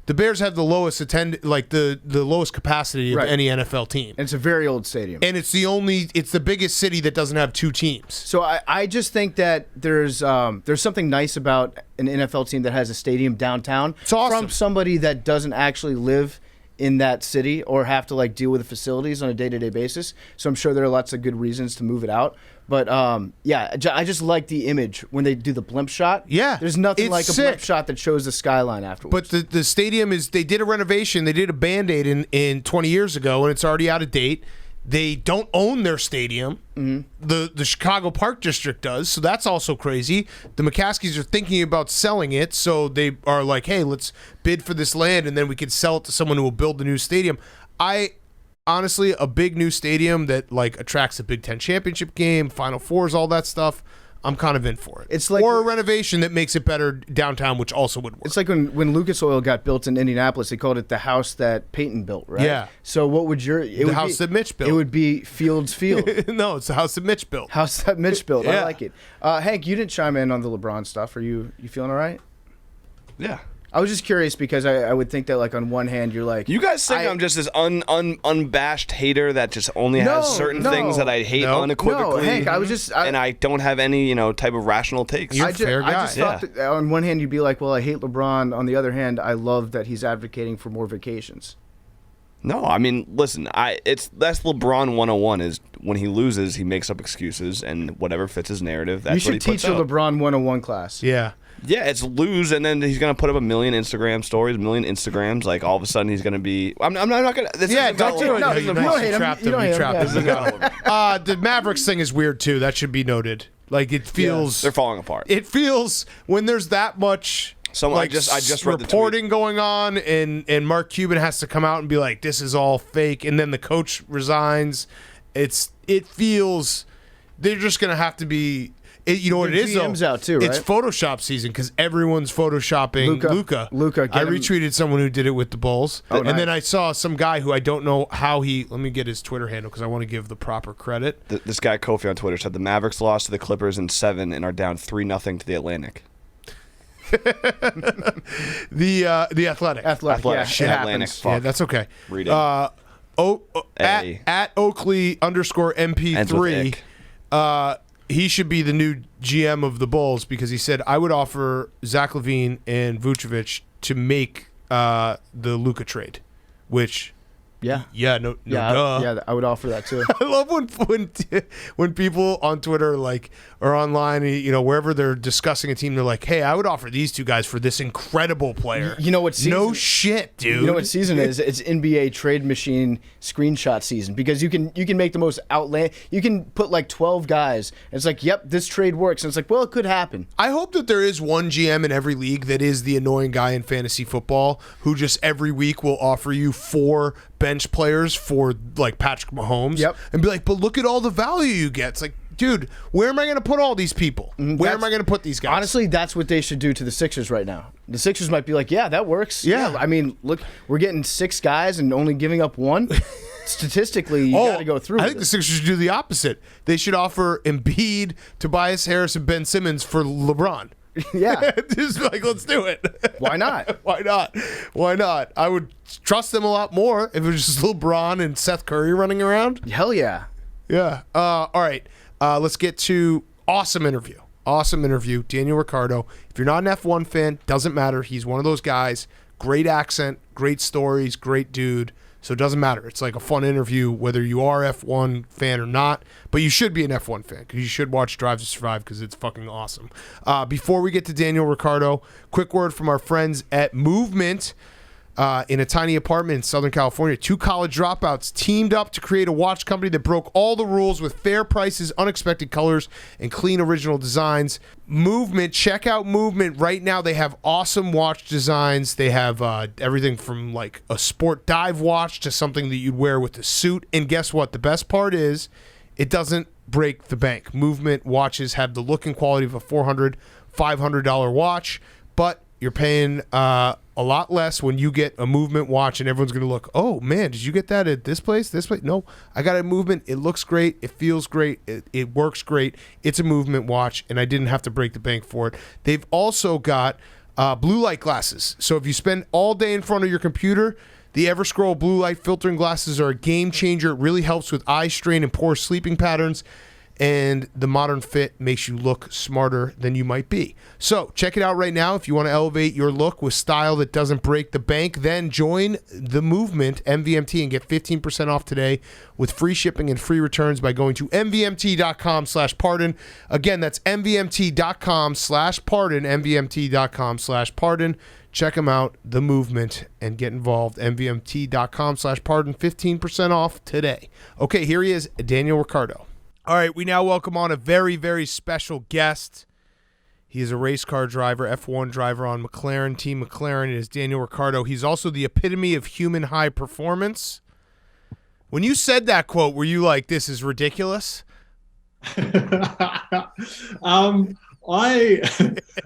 The Bears have the lowest the lowest capacity of any NFL team. And it's a very old stadium. And it's the biggest city that doesn't have two teams. So I just think that there's something nice about an NFL team that has a stadium downtown. It's awesome. From somebody that doesn't actually live in that city or have to deal with the facilities on a day-to-day basis. So I'm sure there are lots of good reasons to move it out. But I just like the image when they do the blimp shot. Yeah, there's nothing like sick. A blimp shot that shows the skyline afterwards. But the stadium they did a renovation. They did a Band-Aid in 20 years ago, and it's already out of date. They don't own their stadium. Mm-hmm. The Chicago Park District does, so that's also crazy. The McCaskies are thinking about selling it, so they are like, hey, let's bid for this land, and then we can sell it to someone who will build the new stadium. Honestly, a big new stadium that attracts a Big Ten championship game, Final Fours, all that stuff. I'm kind of in for it. It's like or a renovation that makes it better downtown, which also would work. It's like when Lucas Oil got built in Indianapolis, they called it the house that Peyton built, right? Yeah. So what would the house that Mitch built? It would be Fields Field. No, it's the house that Mitch built. House that Mitch built. Yeah. I like it. Hank, you didn't chime in on the LeBron stuff. Are you feeling all right? Yeah. I was just curious because I would think that, like, on one hand, you're like... You guys think I'm just this unabashed hater that just only has certain things that I hate unequivocally? No, Hank, I was just... and I don't have any, type of rational takes. You're a fair guy. I just thought that on one hand, you'd be like, well, I hate LeBron. On the other hand, I love that he's advocating for more vacations. No, I mean, listen, that's LeBron 101 is when he loses, he makes up excuses, and whatever fits his narrative, that's what he puts You should teach a out. LeBron 101 class. Yeah. Yeah, it's lose, and then he's gonna put up a million Instagram stories, a million Instagrams. Like all of a sudden, he's gonna be. I'm not gonna. This Don't do it. No, You you don't hate him. trapped You don't hate him. trapped him. Yeah. The Mavericks thing is weird too. That should be noted. Like it feels. They're falling apart. It feels when there's that much. I just read the reporting going on, and Mark Cuban has to come out and be like, "This is all fake," and then the coach resigns. It feels they're just gonna have to be. You know what it is, GM's though? out too, right? It's Photoshop season because everyone's Photoshopping Luka. I retweeted someone who did it with the Bulls. Oh, and then I saw some guy who I don't know how he... Let me get his Twitter handle because I want to give the proper credit. This guy, Kofi, on Twitter said the Mavericks lost to the Clippers in 7 and are down 3-0 to the Atlantic. The Athletic. Athletic. Yeah, Shit, it Atlantic. happens. Fuck. Yeah, that's okay. Read it. At Oakley _MP3. He should be the new GM of the Bulls because he said, I would offer Zach LaVine and Vucevic to make the Luka trade, which... Yeah. No, duh. Yeah, I would offer that too. I love when people on Twitter or online, wherever they're discussing a team, they're like, "Hey, I would offer these two guys for this incredible player." You know what season? No shit, dude. You know what season it is? It's NBA trade machine screenshot season because you can make the most outland. You can put like 12 guys. And it's like, yep, this trade works. And it's like, well, it could happen. I hope that there is one GM in every league that is the annoying guy in fantasy football who just every week will offer you 4 bench players for like Patrick Mahomes. Yep. And be like, but look at all the value you get. It's like, dude, where am I going to put all these people? Where am I going to put these guys? Honestly, that's what they should do to the Sixers right now. The Sixers might be like, yeah, that works. Yeah. I mean, look, we're getting 6 guys and only giving up 1. Statistically, you got to go through. I think the Sixers should do the opposite. They should offer Embiid, Tobias Harris, and Ben Simmons for LeBron. Yeah. Just like, let's do it. Why not? Why not? I would trust them a lot more if it was just LeBron and Seth Curry running around. Hell yeah. Yeah. All right. Let's get to awesome interview. Daniel Ricciardo. If you're not an F1 fan, doesn't matter. He's one of those guys. Great accent, great stories, great dude. So it doesn't matter. It's like a fun interview whether you are F1 fan or not. But you should be an F1 fan because you should watch Drive to Survive because it's fucking awesome. Before we get to Daniel Ricciardo, quick word from our friends at Movement. In a tiny apartment in Southern California, 2 college dropouts teamed up to create a watch company that broke all the rules with fair prices, unexpected colors, and clean original designs. Movement, check out Movement right now. They have awesome watch designs. They have everything from like a sport dive watch to something that you'd wear with a suit. And guess what? The best part is it doesn't break the bank. Movement watches have the look and quality of a $400, $500 watch, but you're paying a lot less when you get a Movement watch, and everyone's going to look, oh, man, did you get that at this place? This place? No, I got a Movement. It looks great. It feels great. It works great. It's a Movement watch, and I didn't have to break the bank for it. They've also got blue light glasses. So if you spend all day in front of your computer, the Everscroll blue light filtering glasses are a game changer. It really helps with eye strain and poor sleeping patterns. And the modern fit makes you look smarter than you might be. So check it out right now. If you want to elevate your look with style that doesn't break the bank, then join the Movement, MVMT, and get 15% off today with free shipping and free returns by going to mvmt.com/pardon. Again, that's mvmt.com/pardon, mvmt.com/pardon. Check them out, the Movement, and get involved. mvmt.com/pardon, 15% off today. Okay, here he is, Daniel Ricciardo. All right, we now welcome on a very, very special guest. He is a race car driver, F1 driver on McLaren, Team McLaren. It is Daniel Ricciardo. He's also the epitome of human high performance. When you said that quote, were you like, this is ridiculous? I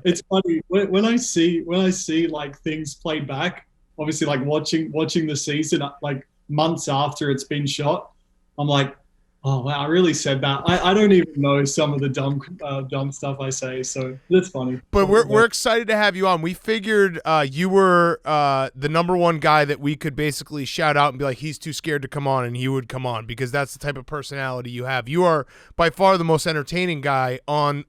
it's funny when I see like things played back, obviously like watching the season like months after it's been shot, I'm like, oh wow, I really said that. I don't even know some of the dumb stuff I say, so that's funny. But we're excited to have you on. We figured you were the number one guy that we could basically shout out and be like, he's too scared to come on, and he would come on because that's the type of personality you have. You are by far the most entertaining guy on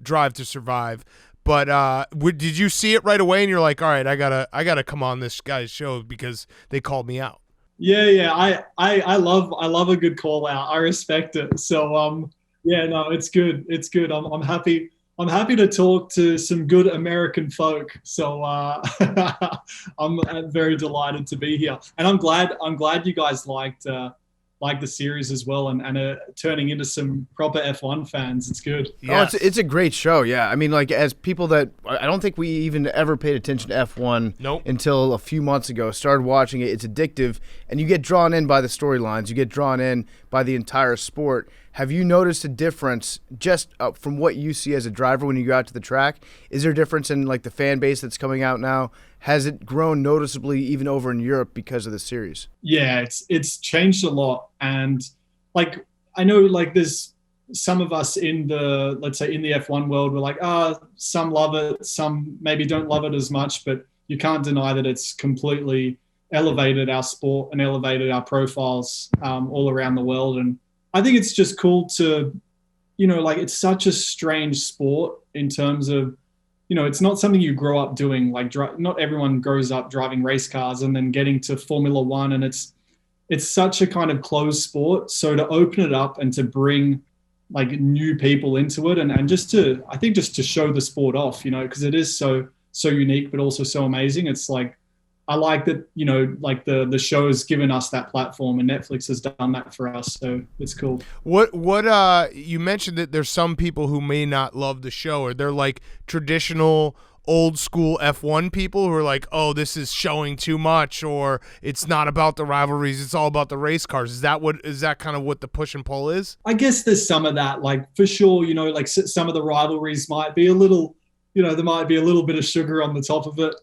Drive to Survive. But did you see it right away and you're like, all right, I gotta come on this guy's show because they called me out? Yeah. I love a good call out. I respect it. So yeah, no, it's good. It's good. I'm happy. I'm happy to talk to some good American folk. So I'm very delighted to be here, and I'm glad you guys liked the series as well, and turning into some proper F1 fans. It's good. Yeah, it's a great show. Yeah, I mean, like as people that I don't think we even ever paid attention to F1 until a few months ago. Started watching it. It's addictive, and you get drawn in by the storylines. You get drawn in by the entire sport. Have you noticed a difference just from what you see as a driver when you go out to the track? Is there a difference in like the fan base that's coming out now? Has it grown noticeably even over in Europe because of the series? Yeah, it's changed a lot. And like, I know like there's some of us in the, let's say in the F1 world, we're like, some love it, some maybe don't love it as much, but you can't deny that it's completely elevated our sport and elevated our profiles all around the world. And I think it's just cool to, like it's such a strange sport in terms of, it's not something you grow up doing. Like not everyone grows up driving race cars and then getting to Formula One. And it's such a kind of closed sport. So to open it up and to bring like new people into it and just to show the sport off, because it is so unique, but also so amazing. It's like, I like that, like the show has given us that platform and Netflix has done that for us. So it's cool. What you mentioned that there's some people who may not love the show, or they're like traditional old school F1 people who are like, oh, this is showing too much, or it's not about the rivalries, it's all about the race cars. Is that kind of what the push and pull is? I guess there's some of that, like for sure, like some of the rivalries might be a little, there might be a little bit of sugar on the top of it.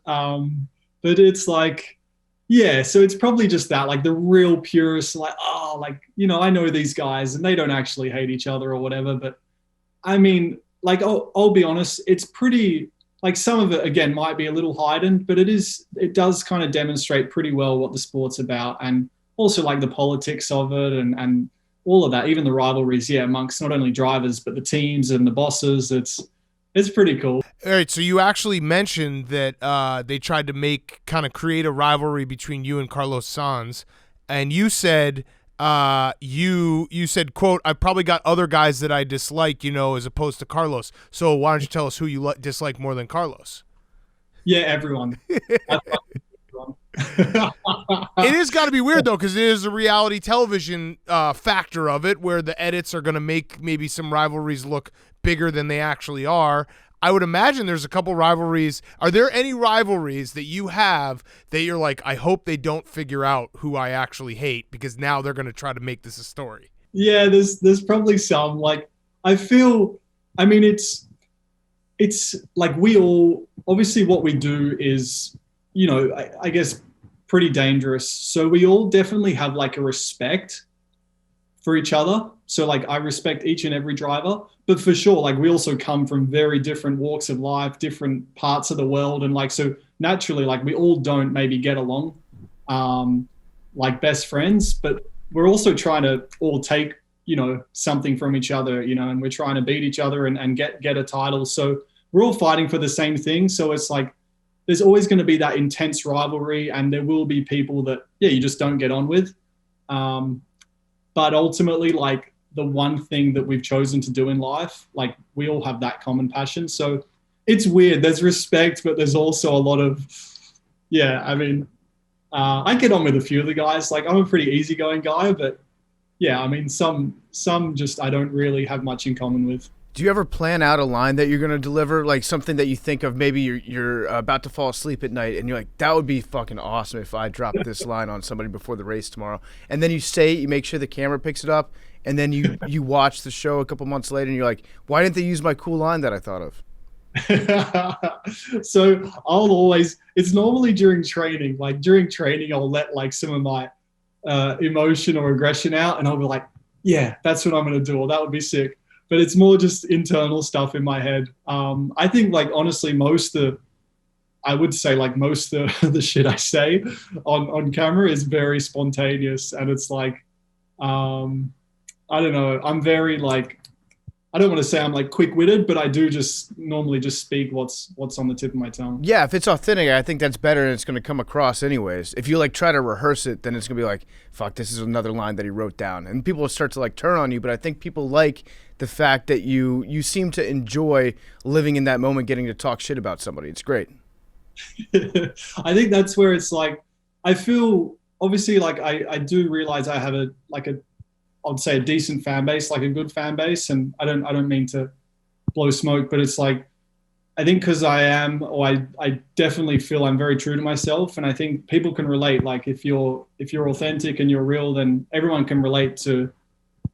But it's like, yeah, so it's probably just that, like the real purists, like, oh, like, I know these guys and they don't actually hate each other or whatever. But I mean, like, I'll be honest, it's pretty, like some of it, again, might be a little heightened, but it does kind of demonstrate pretty well what the sport's about. And also like the politics of it and all of that, even the rivalries, yeah, amongst not only drivers, but the teams and the bosses. It's pretty cool. All right, so you actually mentioned that they tried to create a rivalry between you and Carlos Sainz, and you said, you said, quote, I've probably got other guys that I dislike, as opposed to Carlos. So why don't you tell us who you dislike more than Carlos? Yeah, everyone. It has got to be weird though, because it is a reality television factor of it, where the edits are going to make maybe some rivalries look bigger than they actually are. I would imagine there's a couple rivalries. Are there any rivalries that you have that you're like, I hope they don't figure out who I actually hate, because now they're going to try to make this a story? Yeah, there's probably some. Like, I mean, it's like we all, obviously what we do is, I guess pretty dangerous. So we all definitely have like a respect for each other. So like I respect each and every driver, but for sure, like we also come from very different walks of life, different parts of the world. And like, so naturally, like we all don't maybe get along like best friends, but we're also trying to all take, something from each other, and we're trying to beat each other and get a title. So we're all fighting for the same thing. So it's like, there's always going to be that intense rivalry, and there will be people that, you just don't get on with. But ultimately, like the one thing that we've chosen to do in life, like we all have that common passion. So it's weird. There's respect, but there's also a lot of, I mean, I get on with a few of the guys. Like I'm a pretty easygoing guy, but yeah, I mean, some just I don't really have much in common with. Do you ever plan out a line that you're going to deliver, like something that you think of? Maybe you're about to fall asleep at night, and you're like, "That would be fucking awesome if I dropped this line on somebody before the race tomorrow." And then you say it, you make sure the camera picks it up, and then you watch the show a couple months later, and you're like, "Why didn't they use my cool line that I thought of?" So it's normally during training. Like during training, I'll let like some of my emotion or aggression out, and I'll be like, "Yeah, that's what I'm going to do," or "That would be sick." But it's more just internal stuff in my head. I think, like, honestly, most of the shit I say on camera is very spontaneous. And it's like, I don't know. I'm very, like, I don't want to say I'm, like, quick-witted, but I do just normally just speak what's on the tip of my tongue. Yeah, if it's authentic, I think that's better, and it's going to come across anyways. If you, like, try to rehearse it, then it's going to be like, fuck, this is another line that he wrote down. And people will start to, like, turn on you. But I think people like the fact that you seem to enjoy living in that moment, getting to talk shit about somebody. It's great. I think that's where it's like, I feel, obviously, like, I do realize I have I'd say a decent fan base, like a good fan base. And I don't mean to blow smoke, but it's like, I think because I definitely feel I'm very true to myself. And I think people can relate. Like if you're authentic and you're real, then everyone can relate to,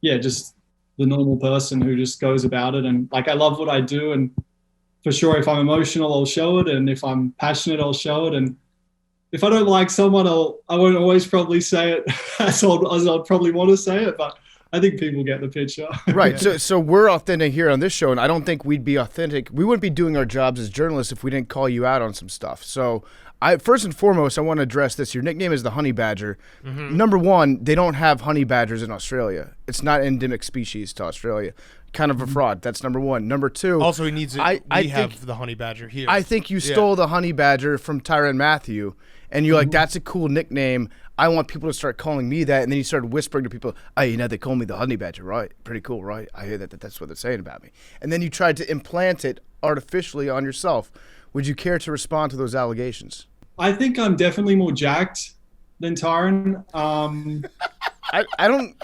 just the normal person who just goes about it. And like, I love what I do. And for sure, if I'm emotional, I'll show it. And if I'm passionate, I'll show it. And if I don't like someone, I won't always probably say it as I'd probably want to say it, but I think people get the picture. Right. So we're authentic here on this show, and I don't think we'd be authentic. We wouldn't be doing our jobs as journalists if we didn't call you out on some stuff. So first and foremost, I want to address this. Your nickname is the Honey Badger. Mm-hmm. Number one, they don't have honey badgers in Australia. It's not an endemic species to Australia. Kind of a fraud. That's number one. Number two. Also, he needs it. We have the Honey Badger here. I think you stole the Honey Badger from Tyrann Mathieu, and you're like, that's a cool nickname. I want people to start calling me that. And then you started whispering to people, hey, they call me the Honey Badger, right? Pretty cool, right? I hear that's what they're saying about me. And then you tried to implant it artificially on yourself. Would you care to respond to those allegations? I think I'm definitely more jacked than Tyrann. I don't...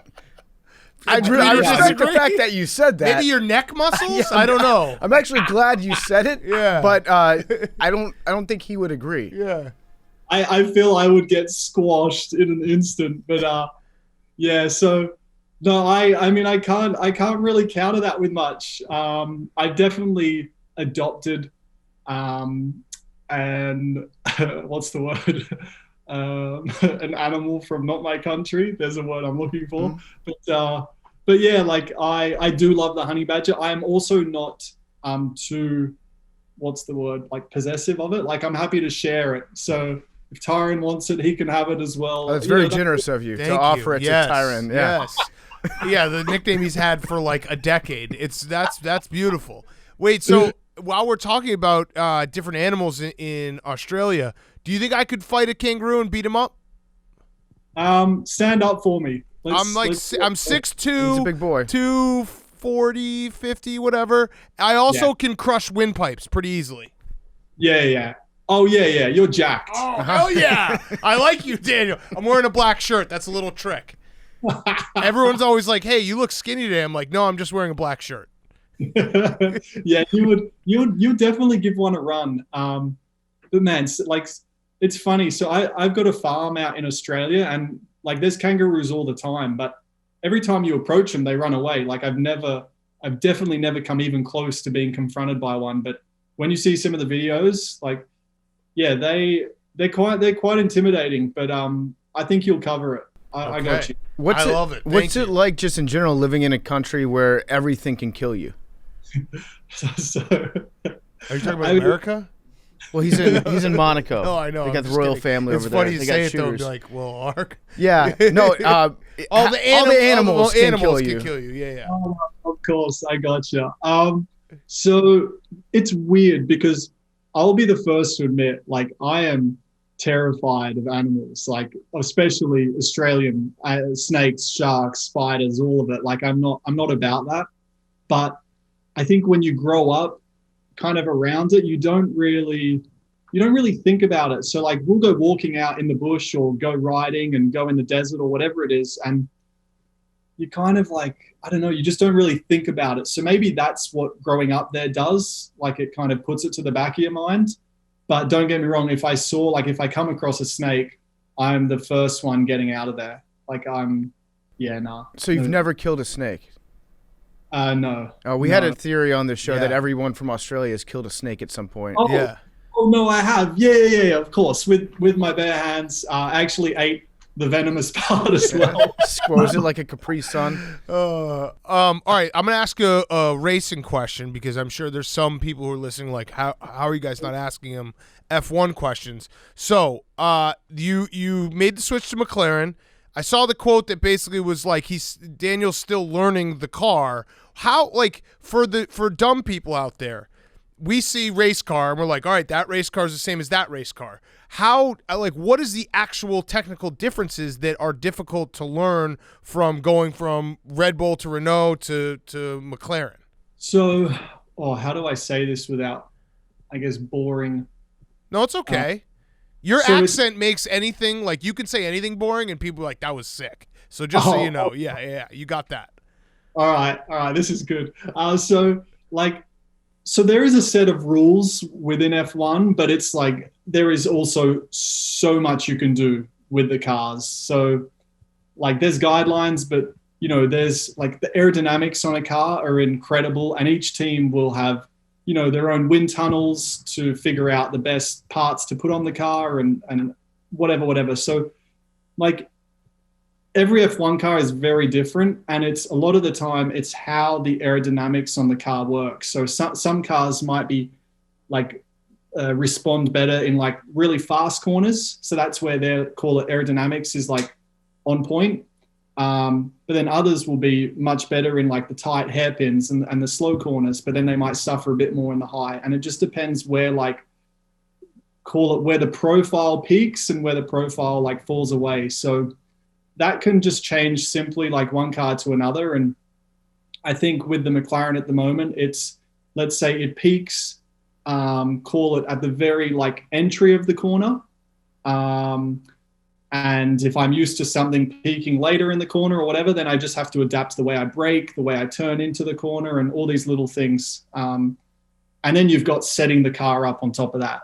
I respect the fact that you said that. Maybe your neck muscles? I don't know. I'm actually glad you said it. Yeah. But I don't think he would agree. Yeah. I feel I would get squashed in an instant. But so no, I mean I can't really counter that with much. I've definitely adopted and what's the word? An animal from not my country. There's a word I'm looking for. Mm-hmm. But yeah, like I do love the honey badger. I am also not too, what's the word, like possessive of it. Like I'm happy to share it. So if Tyrann wants it, he can have it as well. Oh, that's very generous of you to offer it to Tyrann. Yeah. Yes. Yeah, the nickname he's had for like a decade. That's beautiful. Wait, so while we're talking about different animals in Australia, do you think I could fight a kangaroo and beat him up? Stand up for me. I'm 6'2". He's a big boy. 240, 50, whatever. I also can crush windpipes pretty easily. Yeah. Oh, yeah. You're jacked. Oh, hell yeah. I like you, Daniel. I'm wearing a black shirt. That's a little trick. Everyone's always like, hey, you look skinny today. I'm like, no, I'm just wearing a black shirt. Yeah, you definitely give one a run. But man, like, it's funny. So I've got a farm out in Australia, and like there's kangaroos all the time, but every time you approach them, they run away. Like I've definitely never come even close to being confronted by one. But when you see some of the videos, like, yeah, they're quite intimidating, but I think you'll cover it. I got you. I love it. What's it like just in general living in a country where everything can kill you? Are you talking about America? Well, he's in Monaco. Oh, I know. They got the royal family over there. It's funny to say it though. Be like, well, Ark. Yeah. No. all the animals can kill you. Yeah. Oh, of course, I gotcha. So it's weird because I'll be the first to admit, like, I am terrified of animals, like especially Australian snakes, sharks, spiders, all of it. Like I'm not about that. But I think when you grow up kind of around it, you don't really think about it. So like we'll go walking out in the bush or go riding and go in the desert or whatever it is, and you kind of like, I don't know, you just don't really think about it. So maybe that's what growing up there does. Like it kind of puts it to the back of your mind. But don't get me wrong, if I come across a snake, I'm the first one getting out of there. Like nah. So you've never killed a snake? No. We had a theory on this show that everyone from Australia has killed a snake at some point. Oh, Yeah. Oh no, I have. Yeah, of course. With my bare hands. I actually ate the venomous part as well. Was it like a Capri Sun? All right, I'm gonna ask a racing question because I'm sure there's some people who are listening like, how are you guys not asking him F1 questions? So you made the switch to McLaren. I saw the quote that basically was like Daniel's still learning the car. How, like, for dumb people out there, we see race car and we're like, all right, that race car is the same as that race car. How, like, what is the actual technical differences that are difficult to learn from going from Red Bull to Renault to McLaren? So, how do I say this without, I guess, boring? No, it's okay. Your accent makes anything, like, you can say anything boring and people are like, that was sick. So just so you know, yeah, you got that. All right, this is good. So there is a set of rules within F1, but it's like there is also so much you can do with the cars. So like there's guidelines, but there's like the aerodynamics on a car are incredible, and each team will have their own wind tunnels to figure out the best parts to put on the car and whatever. So like every F1 car is very different, and it's a lot of the time it's how the aerodynamics on the car works. So some cars might be like respond better in like really fast corners. So that's where they call it aerodynamics is like on point. But then others will be much better in like the tight hairpins and the slow corners, but then they might suffer a bit more in the high. And it just depends where where the profile peaks and where the profile like falls away. So that can just change simply like one car to another. And I think with the McLaren at the moment, it's, let's say it peaks, call it at the very like entry of the corner. And if I'm used to something peaking later in the corner or whatever, then I just have to adapt the way I brake, the way I turn into the corner, and all these little things. And then you've got setting the car up on top of that,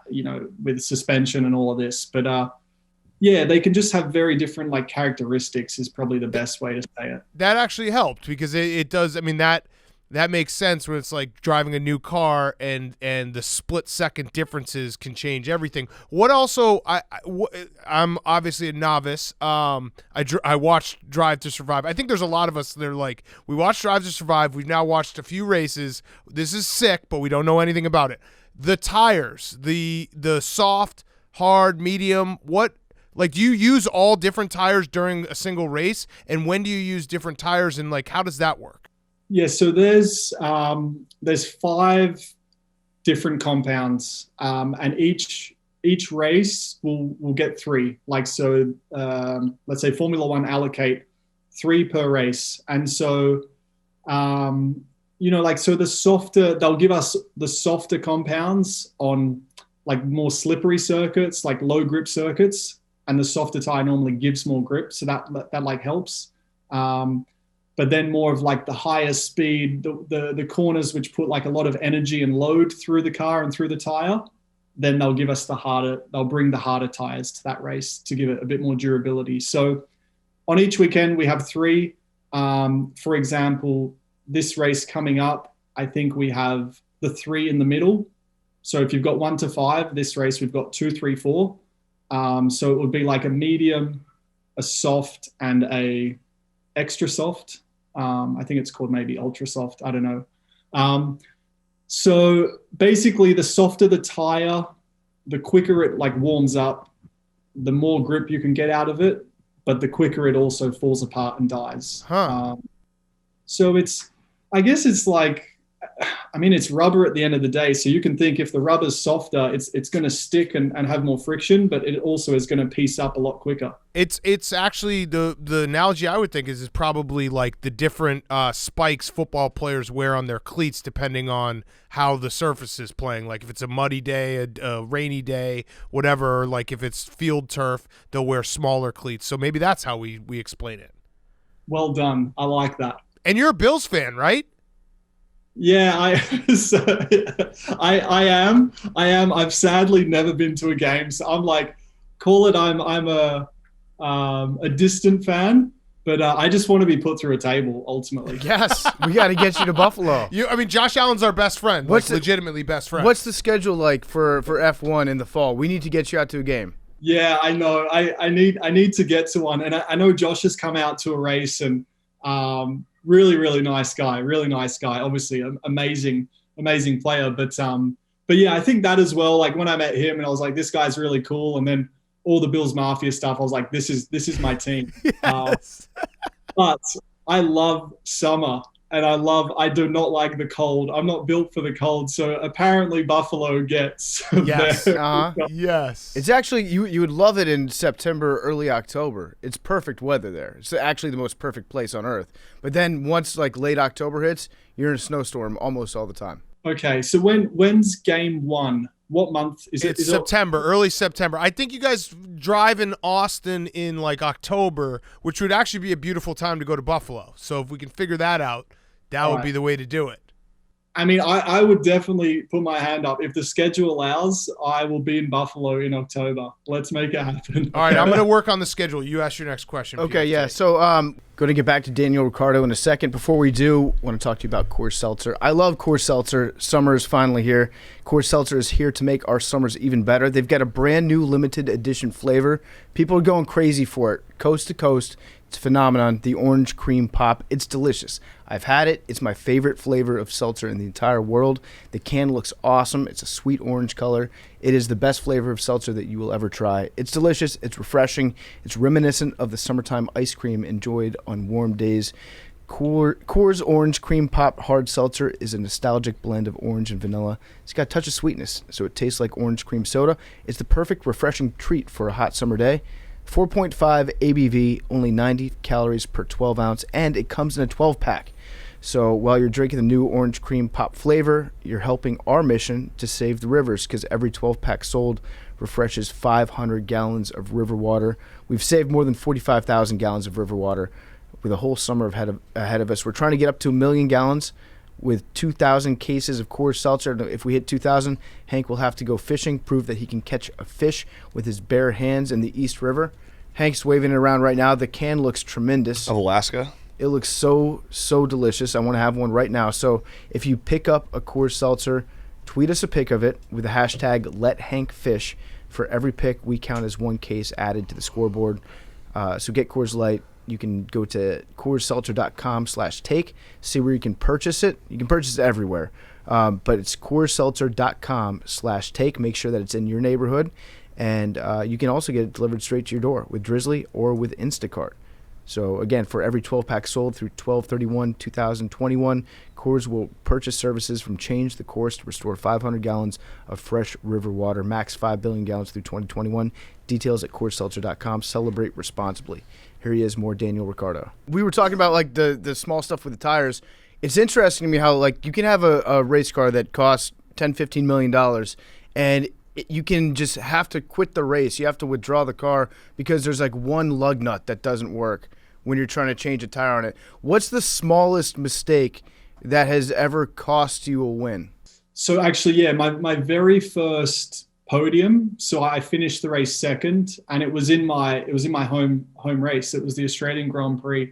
with suspension and all of this. But they can just have very different like characteristics is probably the best way to say it. That actually helped because it does. I mean, that makes sense when it's like driving a new car and the split second differences can change everything. What also, I'm obviously a novice. I watched Drive to Survive. I think there's a lot of us that are like, we watched Drive to Survive. We've now watched a few races. This is sick, but we don't know anything about it. The tires, the soft, hard, medium, like, do you use all different tires during a single race? And when do you use different tires, and like, how does that work? Yeah, so there's 5 different compounds, and each race will get 3. Like, so let's say Formula One allocate 3 per race, and so so the softer, they'll give us the softer compounds on like more slippery circuits, like low grip circuits, and the softer tire normally gives more grip, so that like helps. But then more of like the higher speed, the corners which put like a lot of energy and load through the car and through the tire, then they'll give us they'll bring the harder tires to that race to give it a bit more durability. So on each weekend we have 3. For example, this race coming up, I think we have the 3 in the middle. So if you've got 1 to 5, this race we've got 2, 3, 4. So it would be like a medium, a soft, and a extra soft. I think it's called maybe ultra soft. I don't know. So basically the softer the tire, the quicker it like warms up, the more grip you can get out of it, but the quicker it also falls apart and dies. So I guess it's like, it's rubber at the end of the day. So you can think if the rubber's softer, it's going to stick and have more friction, but it also is going to piece up a lot quicker. It's actually the analogy I would think is probably like the different spikes football players wear on their cleats depending on how the surface is playing. Like if it's a muddy day, a rainy day, whatever, like if it's field turf, they'll wear smaller cleats. So maybe that's how we explain it. Well done. I like that. And you're a Bills fan, right? Yeah, I am. I've sadly never been to a game, so I'm like, call it. I'm a distant fan, but I just want to be put through a table ultimately. Yes, we got to get you to Buffalo. Josh Allen's our best friend. Legitimately best friend. What's the schedule like for F1 in the fall? We need to get you out to a game. Yeah, I know. I need to get to one, and I know Josh has come out to a race, and really, really nice guy. Obviously, amazing player. But yeah, I think that as well. Like when I met him, and I was like, this guy's really cool. And then all the Bills Mafia stuff, I was like, this is my team. Yes. But I love summer, and I do not like the cold. I'm not built for the cold. So apparently Buffalo gets yes. Yes. It's actually you would love it in September, early October. It's perfect weather there. It's actually the most perfect place on earth. But then once like late October hits, you're in a snowstorm almost all the time. Okay, so when's game 1? What month is it? It's September, early September. I think you guys drive in Austin in like October, which would actually be a beautiful time to go to Buffalo. So if we can figure that out, that would be the way to do it. I mean, I would definitely put my hand up. If the schedule allows, I will be in Buffalo in October. Let's make it happen. All right, I'm going to work on the schedule. You ask your next question. Okay, yeah. So going to get back to Daniel Ricciardo in a second. Before we do, I want to talk to you about Coors Seltzer. I love Coors Seltzer. Summer is finally here. Coors Seltzer is here to make our summers even better. They've got a brand new limited edition flavor. People are going crazy for it. Coast to coast. It's a phenomenon, the orange cream pop. It's delicious. I've had it. It's my favorite flavor of seltzer in the entire world. The can looks awesome. It's a sweet orange color. It is the best flavor of seltzer that you will ever try. It's delicious. It's refreshing. It's reminiscent of the summertime ice cream enjoyed on warm days. Coors Orange Cream Pop Hard Seltzer is a nostalgic blend of orange and vanilla. It's got a touch of sweetness, so it tastes like orange cream soda. It's the perfect refreshing treat for a hot summer day. 4.5 ABV, only 90 calories per 12 ounce, and it comes in a 12-pack. So while you're drinking the new orange cream pop flavor, you're helping our mission to save the rivers, because every 12-pack sold refreshes 500 gallons of river water. We've saved more than 45,000 gallons of river water with a whole summer ahead of us. We're trying to get up to 1 million gallons with 2,000 cases of Coors Seltzer. If we hit 2,000, Hank will have to go fishing, prove that he can catch a fish with his bare hands in the East River. Hank's waving it around right now. The can looks tremendous. Of Alaska? It looks so delicious. I want to have one right now. So if you pick up a Coors Seltzer, tweet us a pic of it with the hashtag #LetHankFish. For every pick, we count as one case added to the scoreboard. So get Coors Light. You can go to CoorsSeltzer.com/take, see where you can purchase it. You can purchase it everywhere, but it's CoorsSeltzer.com/take. Make sure that it's in your neighborhood, and you can also get it delivered straight to your door with Drizzly or with Instacart. So again, for every 12-pack sold through 12/31/2021, Coors will purchase services from Change the Course to restore 500 gallons of fresh river water, max 5 billion gallons through 2021. Details at CoorsSeltzer.com. Celebrate responsibly. Here he is, more Daniel Ricciardo. We were talking about like the small stuff with the tires. It's interesting to me how like you can have a race car that costs $10-15 million, and you can just have to quit the race. You have to withdraw the car because there's like one lug nut that doesn't work when you're trying to change a tire on it. What's the smallest mistake that has ever cost you a win? So actually, yeah, my very first podium. So I finished the race second, and it was in my home race. It was the Australian Grand Prix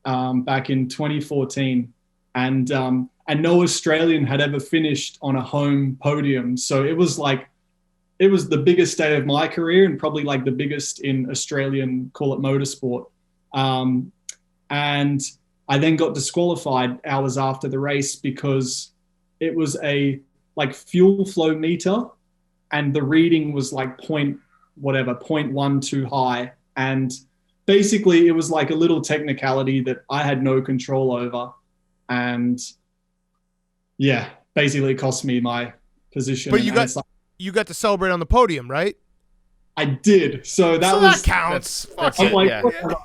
back in 2014, and no Australian had ever finished on a home podium. So it was the biggest day of my career, and probably like the biggest in Australian, call it motorsport. And I then got disqualified hours after the race because it was a like fuel flow meter, and the reading was like 0.1 too high. And basically it was like a little technicality that I had no control over. And yeah, basically it cost me my position. But you got to celebrate on the podium, right? I did. So that counts. I'm like,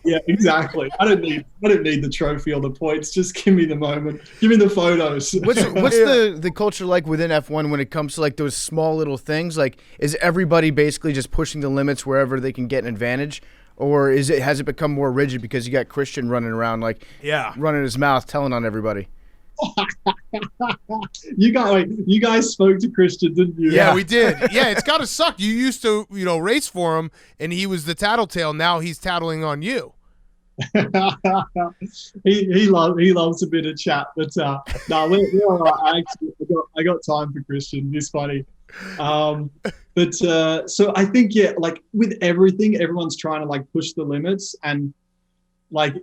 yeah, exactly. I don't need the trophy or the points. Just give me the moment. Give me the photos. What's the culture like within F1 when it comes to like those small little things? Like, is everybody basically just pushing the limits wherever they can get an advantage, or has it become more rigid because you got Christian running around running his mouth, telling on everybody? You guys spoke to Christian, didn't you? Yeah, we did. Yeah, it's got to suck. You used to, race for him, and he was the tattletale. Now he's tattling on you. he loves a bit of chat, but no, we're all right. I got time for Christian. He's funny. But so I think like with everything, everyone's trying to like push the limits, and like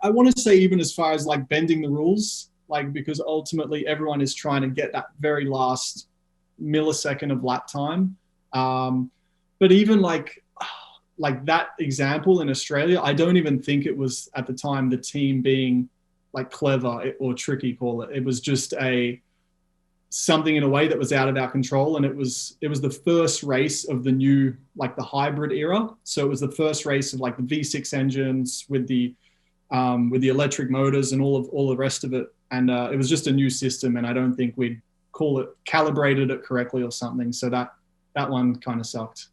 I want to say even as far as like bending the rules, like because ultimately everyone is trying to get that very last millisecond of lap time. But even like that example in Australia, I don't even think it was at the time the team being like clever or tricky, call it. It was just something in a way that was out of our control. And it was the first race of the new, like the hybrid era. So it was the first race of like the V6 engines with the electric motors and all the rest of it. And it was just a new system. And I don't think we'd calibrated it correctly or something. So that one kind of sucked.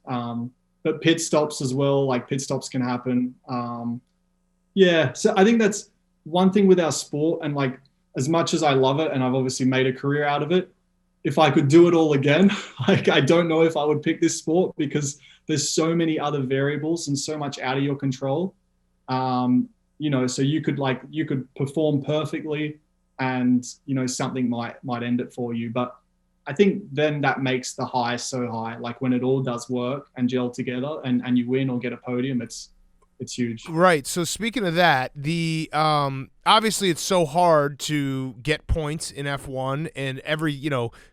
But pit stops as well, like pit stops can happen. So I think that's one thing with our sport. And like, as much as I love it, and I've obviously made a career out of it, if I could do it all again, like I don't know if I would pick this sport because there's so many other variables and so much out of your control. So you could perform perfectly and, something might end it for you. But I think then that makes the high so high, like when it all does work and gel together and you win or get a podium, it's huge. Right. So speaking of that, the obviously it's so hard to get points in F1, and every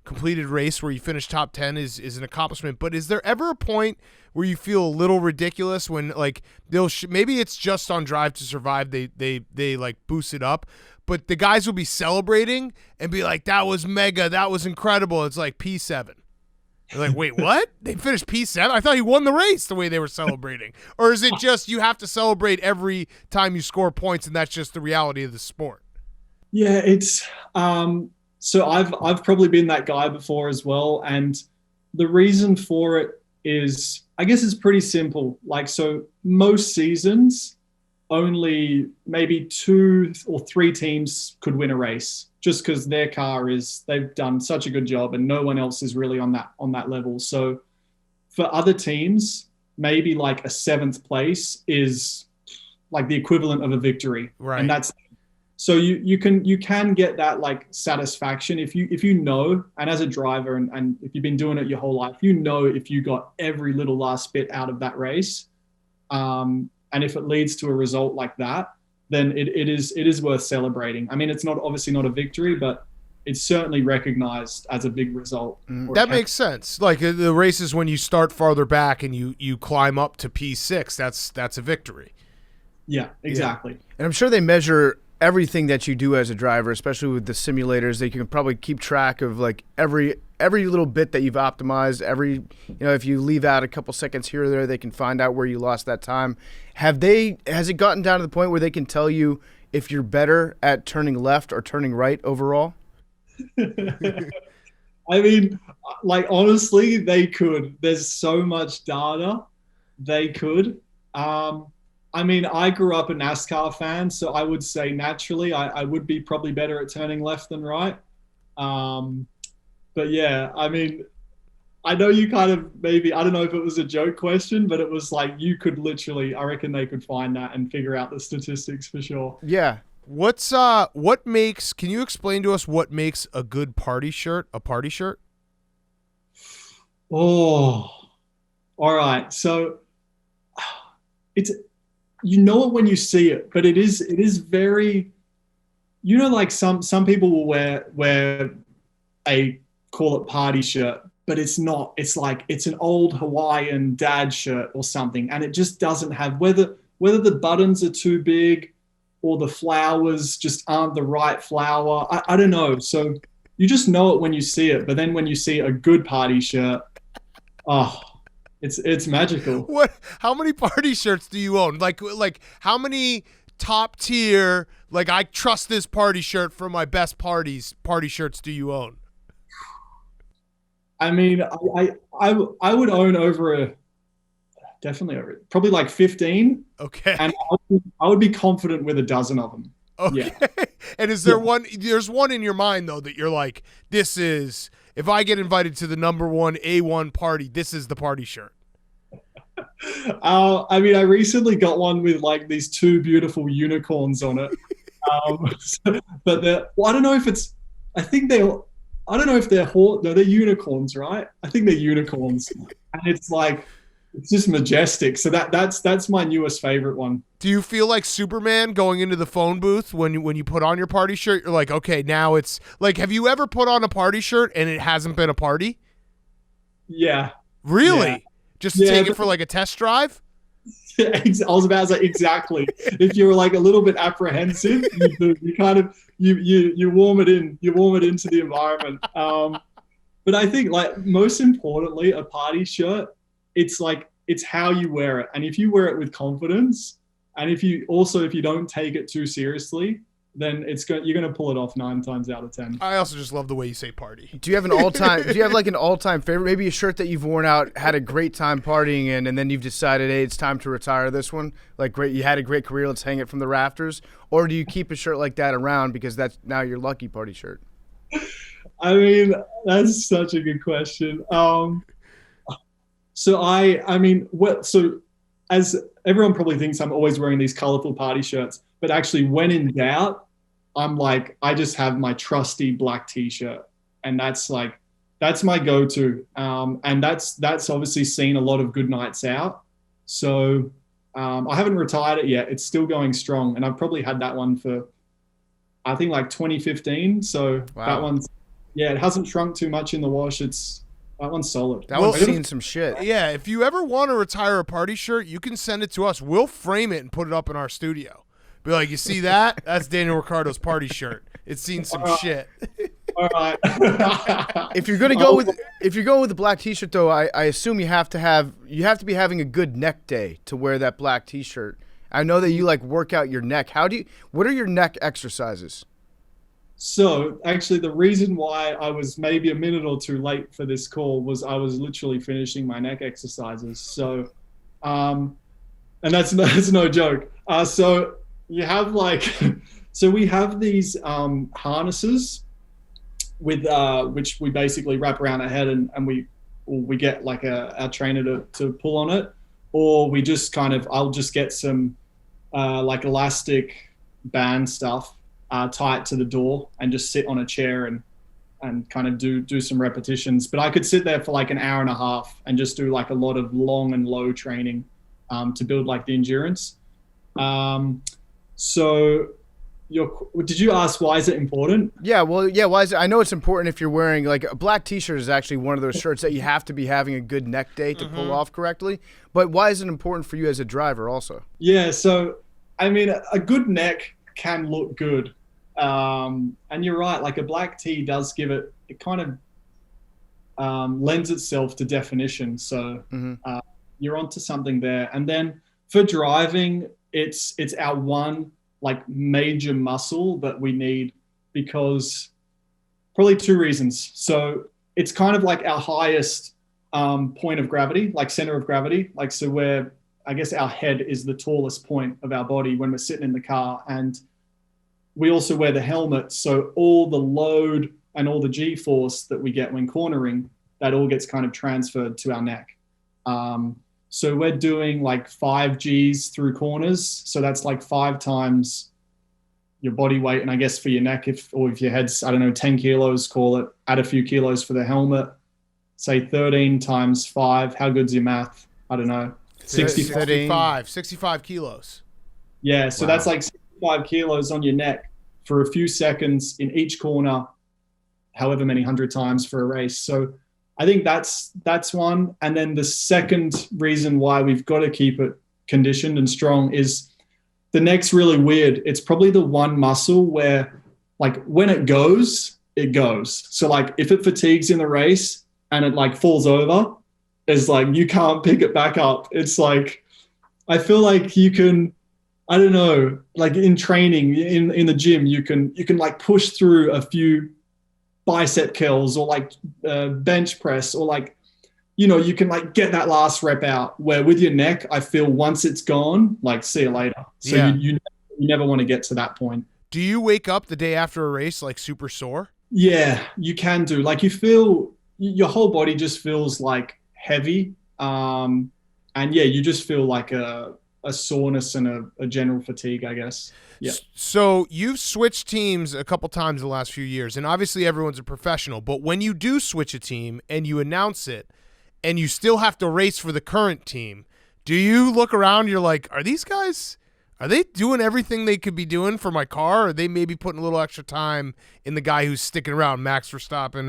completed race where you finish top 10 is an accomplishment. But is there ever a point where you feel a little ridiculous when like maybe it's just on Drive to Survive they like boost it up, but the guys will be celebrating and be like, that was mega, that was incredible. It's like P7. You're like, wait, what? They finished P7? I thought he won the race the way they were celebrating. Or is it just you have to celebrate every time you score points and that's just the reality of the sport? Yeah, it's so I've probably been that guy before as well. And the reason for it is, I guess it's pretty simple. Like, so most seasons, only maybe 2 or 3 teams could win a race just because their car they've done such a good job and no one else is really on that level. So for other teams, maybe like a 7th place is like the equivalent of a victory. Right. And that's, so you can get that like satisfaction if you know, and as a driver and if you've been doing it your whole life, if you got every little last bit out of that race, and if it leads to a result like that, then it is worth celebrating. I mean, it's obviously not a victory, but it's certainly recognized as a big result. That makes sense. Like the races when you start farther back and you climb up to P6, that's a victory. Yeah, exactly. Yeah. And I'm sure they measure everything that you do as a driver, especially with the simulators. They can probably keep track of like every little bit that you've optimized. If you leave out a couple seconds here or there, they can find out where you lost that time. Has it gotten down to the point where they can tell you if you're better at turning left or turning right overall? I mean, like honestly, they could. There's so much data. They could. I mean, I grew up a NASCAR fan, so I would say naturally I would be probably better at turning left than right. But yeah, I mean, I know you kind of maybe, I don't know if it was a joke question, but it was like you could literally, I reckon they could find that and figure out the statistics for sure. Yeah. Can you explain to us what makes a good party shirt a party shirt? Oh, all right. So it's, you know it when you see it, but it is very, like some people will wear a, call it party shirt, but it's not. It's like it's an old Hawaiian dad shirt or something, and it just doesn't have, whether the buttons are too big or the flowers just aren't the right flower. I don't know. So you just know it when you see it, but then when you see a good party shirt, oh, it's magical. What? How many party shirts do you own? Like how many top tier, like I trust this party shirt for my best party shirts do you own? I mean, I would own over definitely probably like 15. Okay. And I would be confident with a dozen of them. Okay. Yeah. And is there one? There's one in your mind though that you're like, this is, if I get invited to the number one A1 party, this is the party shirt. I mean, I recently got one with like these two beautiful unicorns on it. But I don't know if it's. I think I don't know if they're no, they're unicorns, right? I think they're unicorns, and it's like it's just majestic. So that's my newest favorite one. Do you feel like Superman going into the phone booth when you put on your party shirt? You're like, okay, now it's like, have you ever put on a party shirt and it hasn't been a party? Yeah. Really? Yeah. Just to take it for like a test drive? I was about to say exactly. If you were like a little bit apprehensive, you kind of you warm it in. You warm it into the environment. But I think like most importantly, a party shirt, it's how you wear it, and if you wear it with confidence, and if you don't take it too seriously, then you're going to pull it off 9 times out of 10. I also just love the way you say party. Do you have an all-time? Do you have like an all-time favorite? Maybe a shirt that you've worn out, had a great time partying in, and then you've decided, hey, it's time to retire this one. Like, great, you had a great career. Let's hang it from the rafters. Or do you keep a shirt like that around because that's now your lucky party shirt? I mean, that's such a good question. So as everyone probably thinks I'm always wearing these colorful party shirts, but actually when in doubt, I just have my trusty black t-shirt, and that's my go-to. And that's obviously seen a lot of good nights out. So I haven't retired it yet. It's still going strong. And I've probably had that one for, I think like 2015. So wow. That one's, yeah, it hasn't shrunk too much in the wash. That one's solid. That one's seen some shit. Yeah, if you ever want to retire a party shirt, you can send it to us. We'll frame it and put it up in our studio. Be like, you see that? That's Daniel Ricciardo's party shirt. It's seen some shit. All right. If you're going to go with the black t-shirt though, I assume you have to be having a good neck day to wear that black t-shirt. I know that you like work out your neck. What are your neck exercises? So actually the reason why I was maybe a minute or two late for this call was I was literally finishing my neck exercises. So, and that's no joke. So you have so we have these harnesses with which we basically wrap around our head and we get like our trainer to pull on it, or we just I'll just get some like elastic band stuff tied to the door and just sit on a chair and kind of do some repetitions. But I could sit there for like an hour and a half and just do like a lot of long and low training to build like the endurance. So did you ask why is it important? Yeah, well, yeah, why is it? I know it's important if you're wearing like a black t-shirt is actually one of those shirts that you have to be having a good neck day to pull off correctly. But why is it important for you as a driver also? Yeah, so I mean a good neck can look good. And you're right, like a black tee does give it kind of lends itself to definition. So you're onto something there. And then for driving, it's our one like major muscle that we need, because probably 2 reasons. So it's kind of like our highest point of gravity, like center of gravity. Like, so where I guess our head is the tallest point of our body when we're sitting in the car. And we also wear the helmet. So all the load and all the G-force that we get when cornering, that all gets kind of transferred to our neck. So we're doing like 5 Gs through corners. So that's like 5 times your body weight. And I guess for your neck, if your head's, 10 kilos, call it, add a few kilos for the helmet, say 13 times 5. How good's your math? I don't know. 65 kilos. Yeah. So that's like 65 kilos on your neck for a few seconds in each corner, however many 100 times for a race. So I think that's one. And then the second reason why we've got to keep it conditioned and strong is the neck's really weird. It's probably the one muscle where like when it goes, it goes. So like if it fatigues in the race and it like falls over, it's like you can't pick it back up. It's like, I feel like you can, I don't know, like in training in the gym, you can like push through a few bicep curls or like bench press or like you can like get that last rep out, where with your neck, I feel once it's gone, like see you later. So you never want to get to that point. Do you wake up the day after a race like super sore? Yeah, you can do. Like you feel your whole body just feels like heavy. And yeah, you just feel like a soreness and a general fatigue, I guess. Yeah. So you've switched teams a couple times in the last few years, and obviously everyone's a professional, but when you do switch a team and you announce it and you still have to race for the current team, do you look around, you're like, are they doing everything they could be doing for my car? Or are they maybe putting a little extra time in the guy who's sticking around, Max Verstappen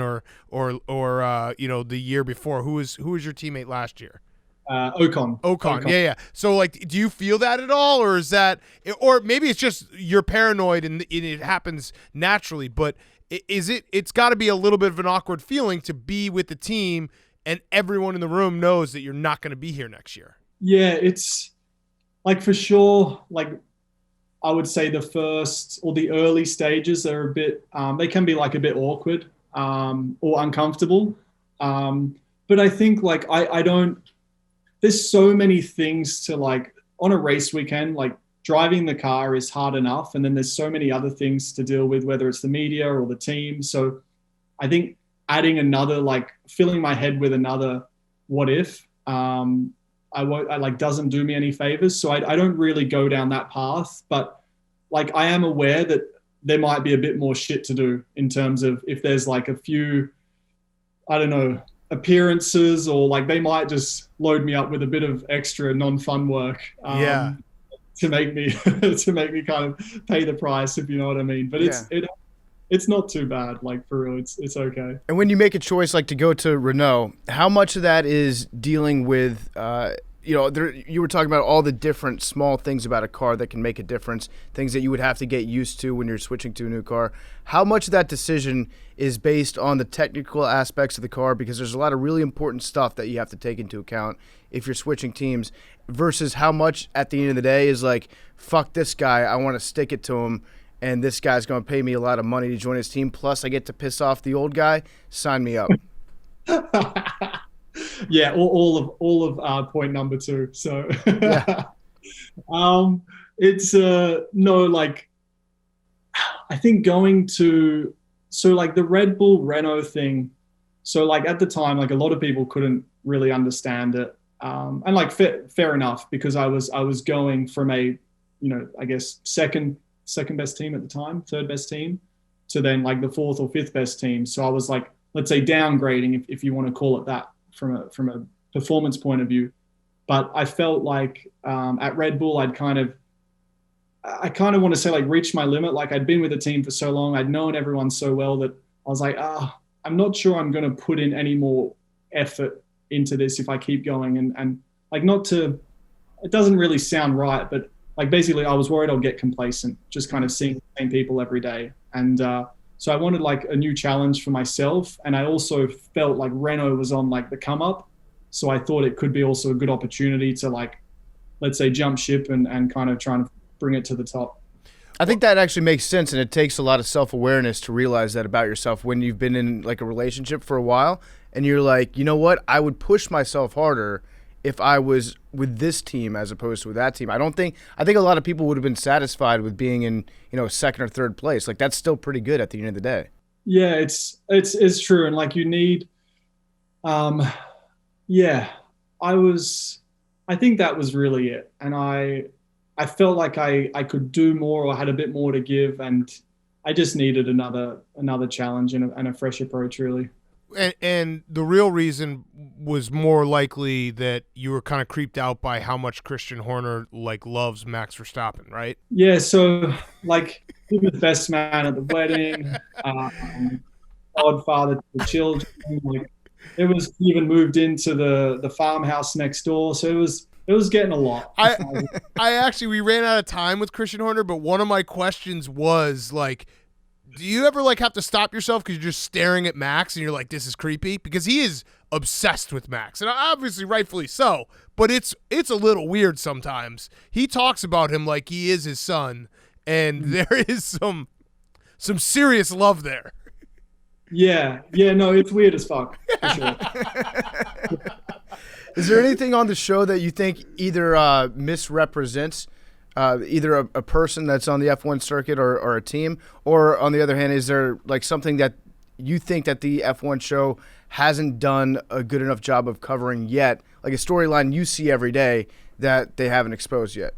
or the year before? Who was your teammate last year? Ocon. Yeah. So, like, do you feel that at all, or is that, or maybe it's just you're paranoid and it happens naturally? But it's got to be a little bit of an awkward feeling to be with the team and everyone in the room knows that you're not going to be here next year. Yeah, it's like for sure. Like, I would say the first or the early stages are a bit. They can be like a bit awkward or uncomfortable. But I think like I don't. There's so many things to like on a race weekend, like driving the car is hard enough. And then there's so many other things to deal with, whether it's the media or the team. So I think adding another, like filling my head with another what if, doesn't do me any favors. So I don't really go down that path, but like I am aware that there might be a bit more shit to do in terms of if there's like a few, I don't know, appearances, or like they might just load me up with a bit of extra non-fun work to make me kind of pay the price, if you know what I mean. But it's not too bad, like for real, it's okay. And when you make a choice like to go to Renault, how much of that is dealing with you were talking about all the different small things about a car that can make a difference, things that you would have to get used to when you're switching to a new car. How much of that decision is based on the technical aspects of the car, because there's a lot of really important stuff that you have to take into account if you're switching teams, versus how much at the end of the day is like, fuck this guy, I want to stick it to him, and this guy's going to pay me a lot of money to join his team, plus I get to piss off the old guy, sign me up. Yeah, all of point number 2. So yeah. It's no, like I think going to, so like the Red Bull Renault thing, so like at the time, like a lot of people couldn't really understand it, and like fair enough, because I was going from a, I guess second best team at the time, third best team, to then like the fourth or fifth best team. So I was like, let's say downgrading, if you want to call it that, from a performance point of view. But I felt like at Red Bull, I kind of want to say like reached my limit. Like I'd been with the team for so long, I'd known everyone so well that I was like, I'm not sure I'm going to put in any more effort into this if I keep going. And like it doesn't really sound right, but like basically I was worried I'll get complacent, just kind of seeing the same people every day. And so I wanted like a new challenge for myself. And I also felt like Renault was on like the come up. So I thought it could be also a good opportunity to like, let's say jump ship and kind of trying to bring it to the top. I think that actually makes sense. And it takes a lot of self-awareness to realize that about yourself when you've been in like a relationship for a while and you're like, you know what, I would push myself harder if I was with this team as opposed to with that team. I think a lot of people would have been satisfied with being in, second or third place. Like that's still pretty good at the end of the day. Yeah, it's true. And like you need, I think that was really it. And I felt like I could do more, or had a bit more to give. And I just needed another challenge and a fresh approach, really. And the real reason was more likely that you were kind of creeped out by how much Christian Horner like loves Max Verstappen, right? Yeah, so like he was the best man at the wedding, godfather to the children. Like it was even moved into the farmhouse next door, so it was getting a lot. We ran out of time with Christian Horner, but one of my questions was like, do you ever like have to stop yourself because you're just staring at Max and you're like, this is creepy? Because he is obsessed with Max, and obviously rightfully so, but it's a little weird sometimes. He talks about him like he is his son, and there is some serious love there. Yeah, no, it's weird as fuck, for sure. Is there anything on the show that you think either misrepresents either a person that's on the F1 circuit or a team, or on the other hand, is there like something that you think that the F1 show hasn't done a good enough job of covering yet, like a storyline you see every day that they haven't exposed yet?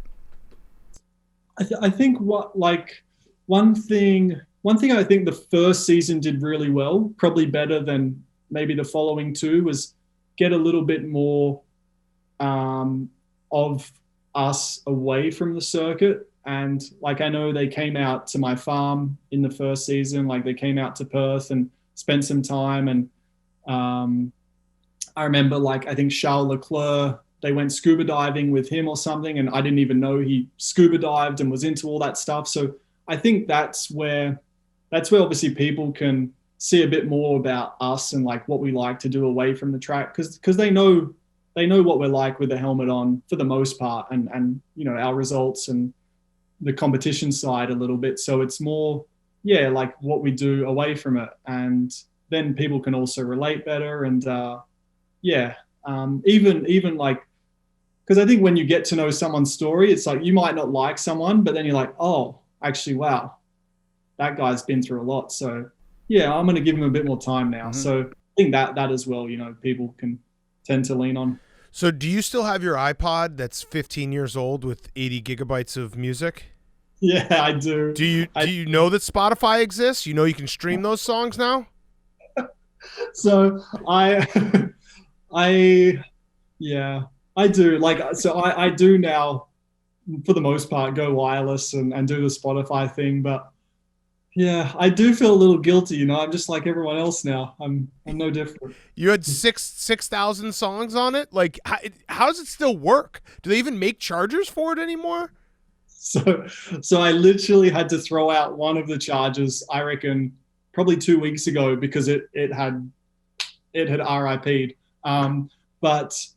I think one thing I think the first season did really well, probably better than maybe the following two, was get a little bit more of us away from the circuit. And like, I know they came out to my farm in the first season, like they came out to Perth and spent some time. And I remember, like, I think Charles Leclerc, they went scuba diving with him or something, and I didn't even know he scuba dived and was into all that stuff. So I think that's where obviously people can see a bit more about us and like what we like to do away from the track, because they know what we're like with the helmet on for the most part, and you know, our results and the competition side a little bit. So it's more, yeah, like what we do away from it, and then people can also relate better. And even like, because I think when you get to know someone's story, it's like you might not like someone, but then you're like, oh, actually, wow, that guy's been through a lot. So yeah, I'm going to give him a bit more time now. Mm-hmm. So I think that as well, you know, people can tend to lean on. So do you still have your iPod that's 15 years old with 80 gigabytes of music? Yeah, I do. Do you know that Spotify exists? You know you can stream those songs now? So I do. Like, so I do now, for the most part, go wireless and do the Spotify thing. But yeah, I do feel a little guilty. You know, I'm just like everyone else now. I'm no different. You had 6,000 songs on it. Like, how does it still work? Do they even make chargers for it anymore? So I literally had to throw out one of the chargers, I reckon, probably 2 weeks ago, because it had RIP'd. But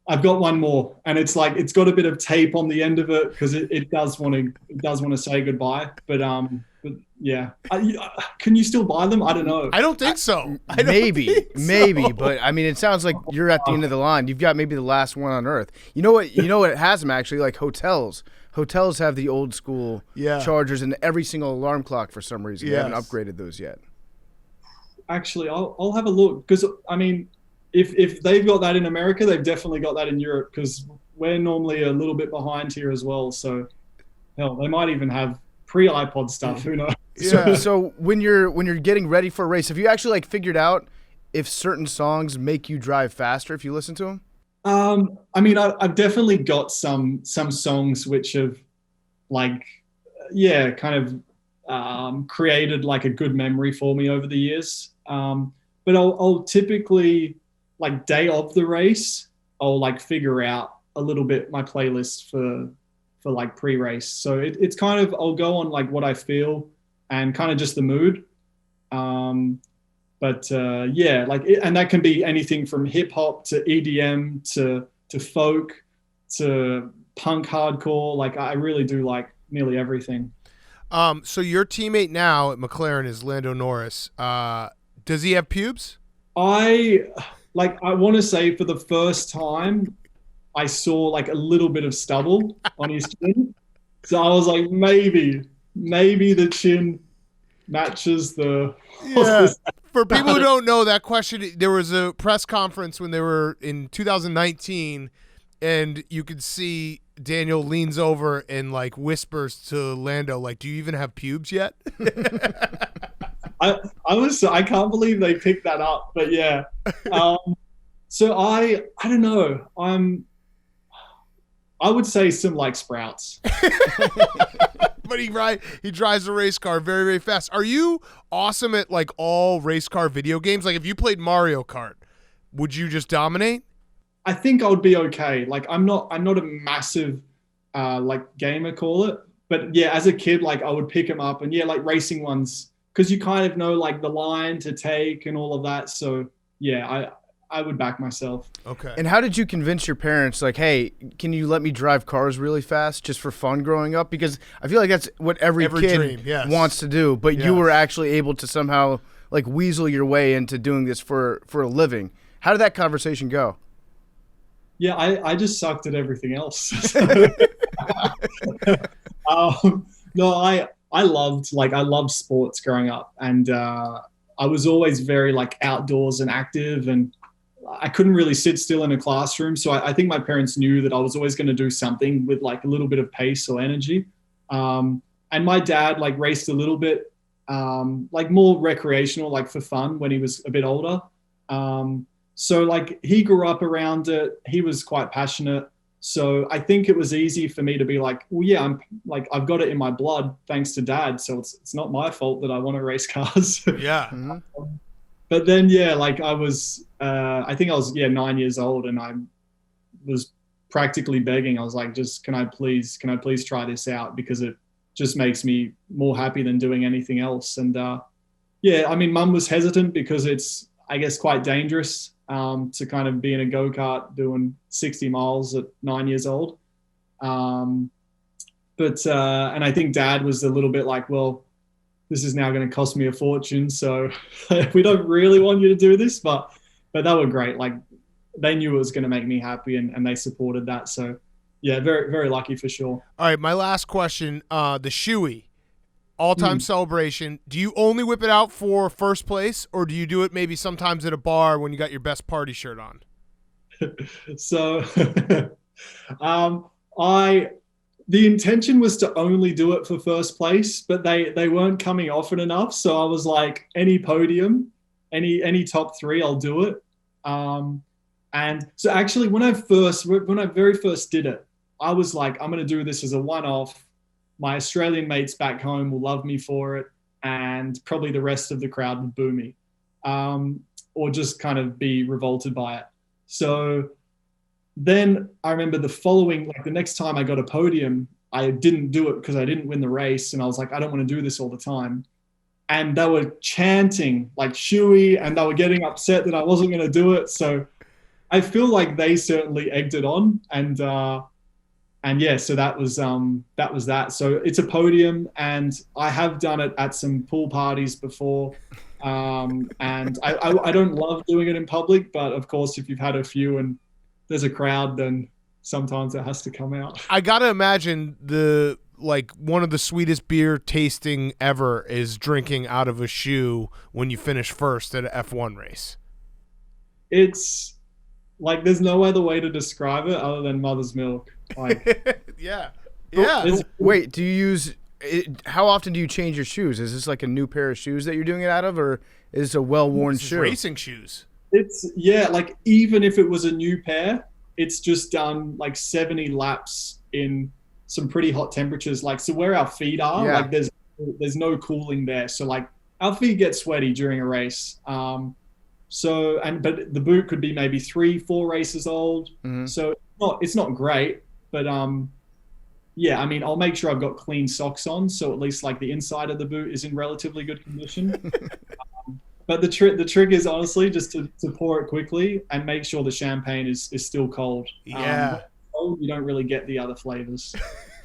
I've got one more, and it's like, it's got a bit of tape on the end of it, because it does want to say goodbye. But yeah, can you still buy them? I don't know. I don't think so. Maybe. But I mean, it sounds like you're at the end of the line. You've got maybe the last one on Earth. You know what? It has them actually. Like hotels. Hotels have the old school chargers in every single alarm clock for some reason. Yes. They haven't upgraded those yet. Actually, I'll have a look, because I mean, if they've got that in America, they've definitely got that in Europe, because we're normally a little bit behind here as well. So hell, they might even have pre-iPod stuff. Who knows? Yeah. So when you're getting ready for a race, have you actually like figured out if certain songs make you drive faster if you listen to them? I mean, I've definitely got some songs which have, like, kind of created like a good memory for me over the years. But I'll typically, like, day of the race, I'll like figure out a little bit my playlist for like pre-race. So it's kind of, I'll go on like what I feel and kind of just the mood. And that can be anything from hip hop to EDM to folk to punk hardcore. Like, I really do like nearly everything. So your teammate now at McLaren is Lando Norris. Does he have pubes? I want to say for the first time, I saw like a little bit of stubble on his chin. So I was like, maybe the chin matches the... Yeah. For people who don't know that question, there was a press conference when they were in 2019, and you could see Daniel leans over and like whispers to Lando, like, "Do you even have pubes yet?" I can't believe they picked that up, but yeah. So I don't know. I would say some like sprouts. But he drives a race car very, very fast. Are you awesome at like all race car video games? Like if you played Mario Kart, would you just dominate? I think I would be okay. Like I'm not a massive like gamer, call it. But yeah, as a kid, like I would pick them up, and yeah, like racing ones, because you kind of know like the line to take and all of that. So yeah, I would back myself. Okay. And how did you convince your parents, like, hey, can you let me drive cars really fast just for fun growing up? Because I feel like that's what every kid dream, wants to do. But you were actually able to somehow like weasel your way into doing this for a living. How did that conversation go? Yeah, I just sucked at everything else. No, I loved sports growing up, and I was always very like outdoors and active, and I couldn't really sit still in a classroom. So I think my parents knew that I was always going to do something with like a little bit of pace or energy. And my dad like raced a little bit, like more recreational, like for fun when he was a bit older. So like he grew up around it. He was quite passionate. So I think it was easy for me to be like, well, yeah, I'm like, I've got it in my blood thanks to dad. So it's not my fault that I want to race cars. Yeah. Mm-hmm. But then, yeah, like I was, I think I was, 9 years old, and I was practically begging. I was like, just, can I please try this out? Because it just makes me more happy than doing anything else. And yeah, I mean, mum was hesitant because it's, I guess, quite dangerous to kind of be in a go-kart doing 60 miles at 9 years old. And I think dad was a little bit like, well, this is now going to cost me a fortune. So we don't really want you to do this, but they were great. Like they knew it was going to make me happy, and they supported that. So yeah, very, very lucky for sure. All right. My last question, the shoey all-time celebration. Do you only whip it out for first place, or do you do it maybe sometimes at a bar when you got your best party shirt on? So the intention was to only do it for first place, but they weren't coming often enough. So I was like, any podium, any top three, I'll do it. And so actually when I very first did it, I was like, I'm going to do this as a one-off. My Australian mates back home will love me for it, and probably the rest of the crowd would boo me, or just kind of be revolted by it. So then I remember the next time I got a podium, I didn't do it because I didn't win the race. And I was like, I don't want to do this all the time. And they were chanting like shoey, and they were getting upset that I wasn't going to do it. So I feel like they certainly egged it on. And yeah, so that was that. So it's a podium, and I have done it at some pool parties before. And I don't love doing it in public, but of course, if you've had a few and there's a crowd, then sometimes it has to come out. I gotta imagine one of the sweetest beer tasting ever is drinking out of a shoe when you finish first at an F1 race. It's like there's no other way to describe it other than mother's milk. Like, yeah. Wait, do you use it, how often do you change your shoes? Is this like a new pair of shoes that you're doing it out of, or is it a well-worn shoe? Racing shoes. It's like even if it was a new pair, it's just done like 70 laps in some pretty hot temperatures. Like, so where our feet are, like there's no cooling there. So like our feet get sweaty during a race. But the boot could be maybe 3-4 races old. Mm-hmm. So it's not great, but yeah, I mean, I'll make sure I've got clean socks on, so at least like the inside of the boot is in relatively good condition. But the trick is honestly just to pour it quickly and make sure the champagne is still cold. Yeah. Cold, you don't really get the other flavors.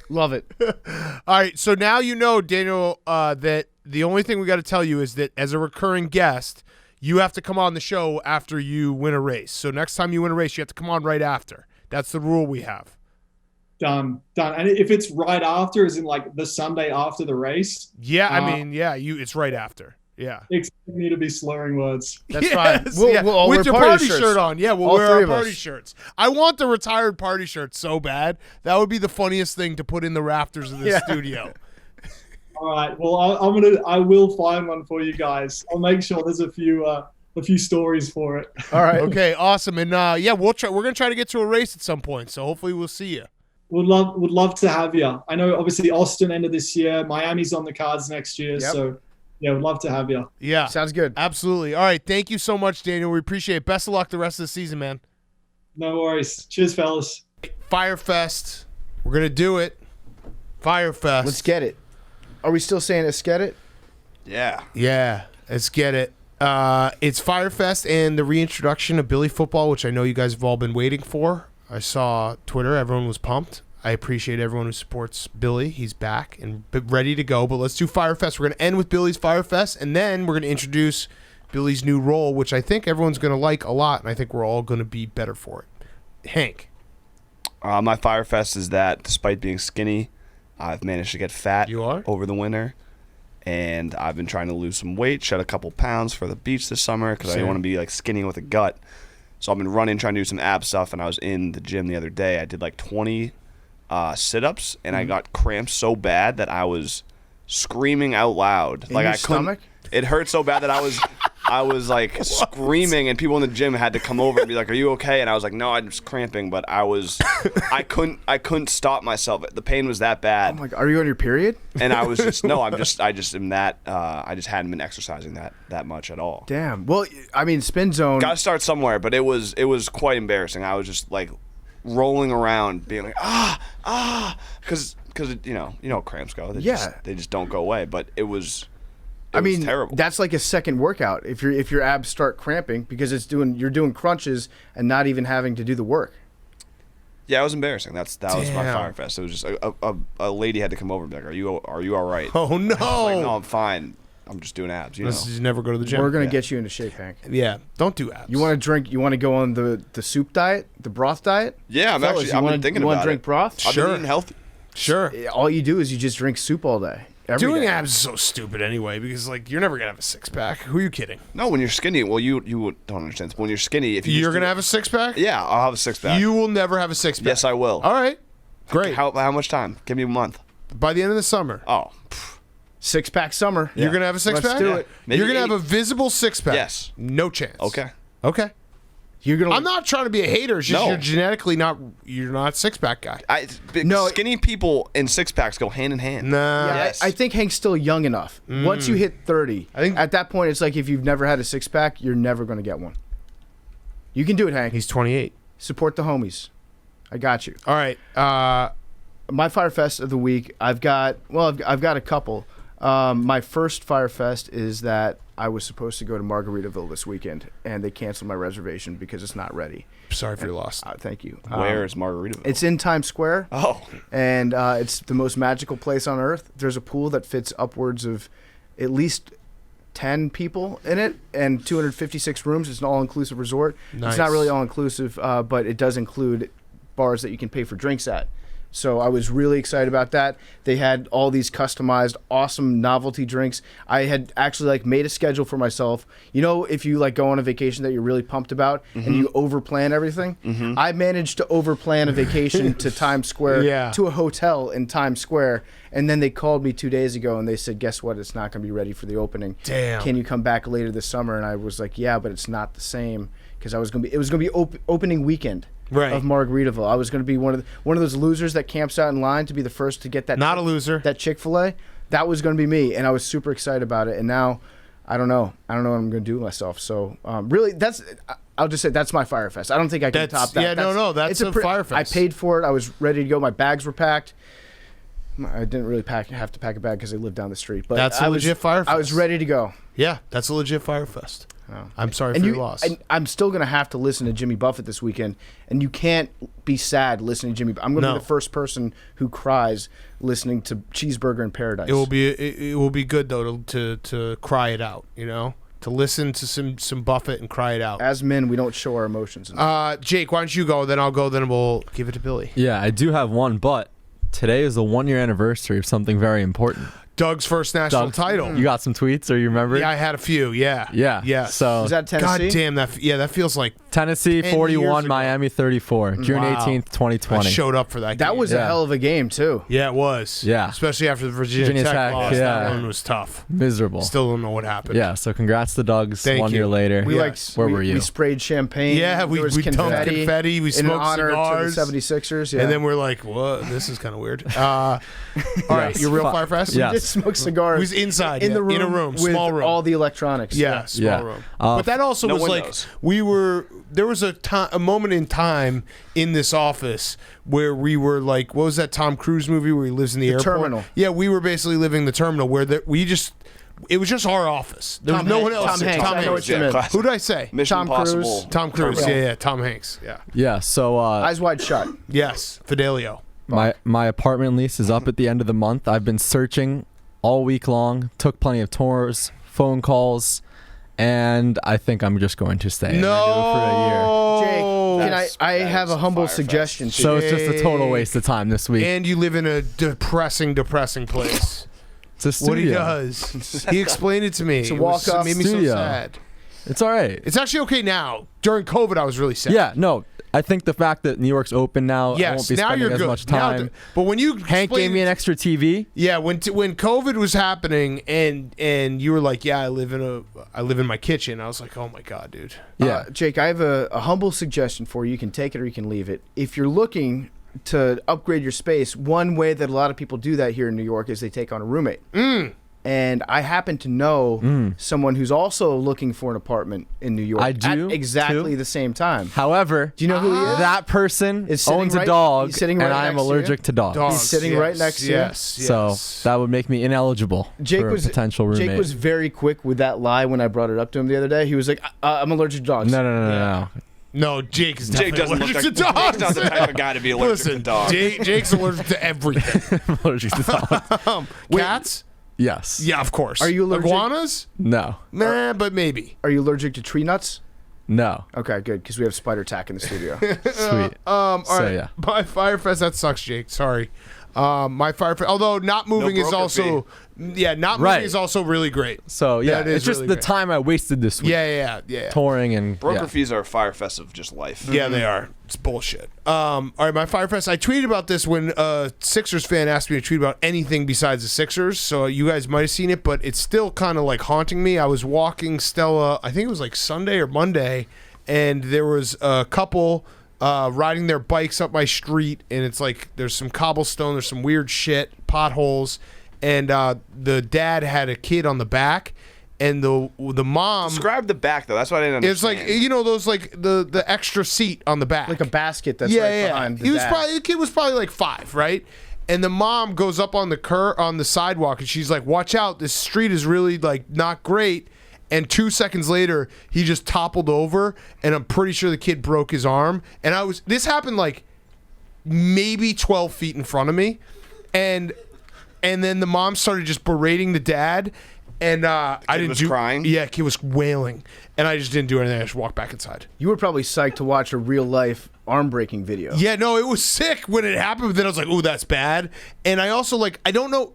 Love it. All right, so now you know, Daniel, that the only thing we got to tell you is that as a recurring guest, you have to come on the show after you win a race. So next time you win a race, you have to come on right after. That's the rule we have. Done. And if it's right after, as in like the Sunday after the race? Yeah, I mean, yeah, it's right after. Yeah. Expect me to be slurring words. That's fine. We'll all with wear your party shirts. shirt on. Yeah, we'll all wear our of party us. shirts. I want the retired party shirt so bad. That would be the funniest thing to put in the rafters of the studio. All right. Well, I will find one for you guys. I'll make sure there's a few stories for it. All right. Okay, awesome. And yeah, we're going to try to get to a race at some point. So hopefully we'll see you. Would love to have you. I know obviously Austin end of this year. Miami's on the cards next year. Yep. So yeah, would love to have you. Yeah. Sounds good. Absolutely. All right. Thank you so much, Daniel. We appreciate it. Best of luck the rest of the season, man. No worries. Cheers, fellas. Fyre Fest. We're going to do it. Fyre Fest. Let's get it. Are we still saying let's get it? Yeah. Yeah. Let's get it. It's Fyre Fest and the reintroduction of Billy football, which I know you guys have all been waiting for. I saw Twitter. Everyone was pumped. I appreciate everyone who supports Billy. He's back and ready to go. But let's do Fyre Fest. We're going to end with Billy's Fyre Fest, and then we're going to introduce Billy's new role, which I think everyone's going to like a lot, and I think we're all going to be better for it. Hank. My Fyre Fest is that despite being skinny, I've managed to get fat over the winter. And I've been trying to lose some weight, shed a couple pounds for the beach this summer because I don't want to be like skinny with a gut. So I've been running, trying to do some ab stuff, and I was in the gym the other day. I did like 20 sit-ups, and I got cramps so bad that I was screaming out loud. In your stomach? It hurt so bad that I was like screaming, and people in the gym had to come over and be like, "Are you okay?" And I was like, "No, I'm just cramping." But I couldn't stop myself. The pain was that bad. Oh my God, are you on your period? And I was just I just am that. I just hadn't been exercising that much at all. Damn. Well, I mean, spin zone. Got to start somewhere, but it was quite embarrassing. I was just like rolling around, being like because you know cramps go. They just don't go away. But it was. I mean, terrible. That's like a second workout if your abs start cramping because you're doing crunches and not even having to do the work. Yeah, it was embarrassing. That was my Fyre Fest. It was just a lady had to come over and be like, "Are you all right?" Oh no! I was like, "No, I'm fine. I'm just doing abs." You never go to the gym. We're gonna get you into shape, Hank. Yeah, don't do abs. You want to drink? You want to go on the soup diet, the broth diet? Yeah, I've been thinking about it. You want to drink broth? Sure. I've been eating healthy. Sure. All you do is you just drink soup all day. Doing abs is so stupid anyway because like you're never gonna have a six pack. Who are you kidding? No, when you're skinny, well, you don't understand. When you're skinny, if you're gonna have a six pack, yeah, I'll have a six pack. You will never have a six pack. Yes, I will. All right, great. How much time? Give me a month. By the end of the summer. Oh, six pack summer. You're gonna have a six pack. Let's do it. Maybe you're gonna have a visible six pack. Yes. No chance. Okay. I'm not trying to be a hater. It's just you're genetically you're not a six pack guy. Skinny people and six packs go hand in hand. Nah. Yeah, I think Hank's still young enough. Once you hit 30, I think at that point it's like if you've never had a six pack, you're never going to get one. You can do it, Hank. He's 28. Support the homies. I got you. All right. My Fyre Fest of the week. I've got a couple. My first Fyre Fest is that I was supposed to go to Margaritaville this weekend, and they canceled my reservation because it's not ready. Sorry for your loss. Thank you. Where is Margaritaville? It's in Times Square. Oh. And it's the most magical place on earth. There's a pool that fits upwards of at least 10 people in it and 256 rooms. It's an all-inclusive resort. Nice. It's not really all-inclusive, but it does include bars that you can pay for drinks at. So I was really excited about that. They had all these customized, awesome novelty drinks. I had actually made a schedule for myself. You know, if you go on a vacation that you're really pumped about and you overplan everything, I managed to overplan a vacation to Times Square, to a hotel in Times Square, and then they called me 2 days ago and they said, "Guess what? It's not going to be ready for the opening. Damn. Can you come back later this summer?" And I was like, "Yeah, but it's not the same because it was going to be opening weekend." Right. Of Margaritaville. I was going to be one of those losers that camps out in line to be the first to get that. Not a loser. That Chick-fil-A. That was going to be me, and I was super excited about it. And now, I don't know. I don't know what I'm going to do with myself. So, really, I'll just say that's my Fyre Fest. I don't think I can top that. Yeah, that's a Fyre Fest. I paid for it. I was ready to go. My bags were packed. I didn't really have to pack a bag because I lived down the street. But that's a legit Fyre Fest. I was ready to go. Yeah, that's a legit Fyre Fest. Oh. I'm sorry for your loss. And I'm still going to have to listen to Jimmy Buffett this weekend, and you can't be sad listening to Jimmy. I'm going to be the first person who cries listening to Cheeseburger in Paradise. It will be good though to cry it out. You know, to listen to some Buffett and cry it out. As men, we don't show our emotions. Jake, why don't you go? Then I'll go. Then we'll give it to Billy. Yeah, I do have one, but today is the 1-year anniversary of something very important. Doug's first national title. You got some tweets, or you remember? Yeah, I had a few. Yeah. Yeah. So is that Tennessee? God damn that feels like Tennessee 41, Miami 34, June 18th, 2020. I showed up for that. That game. was a hell of a game too. Yeah, it was. Yeah, especially after the Virginia Tech loss. Yeah. That one was tough. Miserable. Still don't know what happened. Yeah. So congrats to Doug's. Thank 1 year later. Where were you? We sprayed champagne. Yeah, we dumped confetti. We smoked in honor cigars. To the 76ers. Yeah. And then we're like, "What? This is kind of weird." All right, your real Fyre Fest. Yeah. We just smoked cigars. Who's inside in the room, in a room, with small room, all the electronics. Yeah, small room. But that also was windows. There was a moment in time in this office where we were like, what was that Tom Cruise movie where he lives in the airport? Terminal. Yeah, we were basically living the terminal where it was just our office. There was no one else. Tom Hanks. Who did I say? Mission Tom Impossible. Cruise. Tom Cruise. Yeah, Tom Hanks. Yeah. Yeah. So Eyes Wide Shut. Yes, Fidelio. My apartment lease is up at the end of the month. I've been searching all week long. Took plenty of tours, phone calls, and I think I'm just going to stay and renew for a year. Jake, I have a humble suggestion to you. So it's just a total waste of time this week. And you live in a depressing place. It's a studio. What he does. He explained it to me. It's a walk-up It made me so studio. sad. It's all right. It's actually okay now. During COVID, I was really sad. Yeah, no. I think the fact that New York's open now, I Yes, won't be now spending you're as good. much Now time. but when you Hank gave me an extra TV. Yeah, when COVID was happening and you were like, yeah, I live in my kitchen. I was like, oh my god, dude. Yeah. Jake, I have a humble suggestion for you. You can take it or you can leave it. If you're looking to upgrade your space, one way that a lot of people do that here in New York is they take on a roommate. And I happen to know someone who's also looking for an apartment in New York I do, at exactly too. the same time. However, Do you know who he is? that person Is sitting owns a right- dog, he's sitting and right I'm next to you? allergic to dogs. Dogs, He's sitting right next to you. Yes. So that would make me ineligible for a potential roommate. Jake was very quick with that lie when I brought it up to him the other day. He was like, I'm allergic to dogs. No. No, Jake is Jake definitely doesn't look allergic like to dogs. Jake's not the type of guy to be allergic to dogs. Jake's allergic to everything. I'm allergic to dogs. Cats? Yes. Yeah, of course. Are you allergic- Iguanas? No. Nah, but maybe. Are you allergic to tree nuts? No. Okay, good, because we have spider tack in the studio. Sweet. All So, right. yeah. My Fyre Fest, that sucks, Jake. Sorry. My Fyre Fest, although not moving is broker also, not moving Right. is also really great. So yeah, That is it's just really the great. time I wasted this week Yeah. touring and Broker yeah. fees are a Fyre Fest of just life. Yeah, they are. It's bullshit. All right, my Fyre Fest. I tweeted about this when a Sixers fan asked me to tweet about anything besides the Sixers. So you guys might have seen it, but it's still kind of like haunting me. I was walking Stella, I think it was like Sunday or Monday, and there was a couple riding their bikes up my street, and it's like there's some cobblestone, there's some weird shit, potholes, and the dad had a kid on the back, and the mom. Describe the back though. That's what I didn't understand. It's like those like the extra seat on the back, like a basket that's right behind the dad. The kid was probably like 5, right? And the mom goes up on the sidewalk, and she's like, "Watch out! This street is really like not great." And 2 seconds later, he just toppled over, and I'm pretty sure the kid broke his arm. And this happened like maybe 12 feet in front of me, and then the mom started just berating the dad, and I didn't do crying? Yeah, kid was wailing, and I just didn't do anything. I just walked back inside. You were probably psyched to watch a real life arm breaking video. Yeah, no, it was sick when it happened, but then I was like, "Ooh, that's bad." And I also I don't know.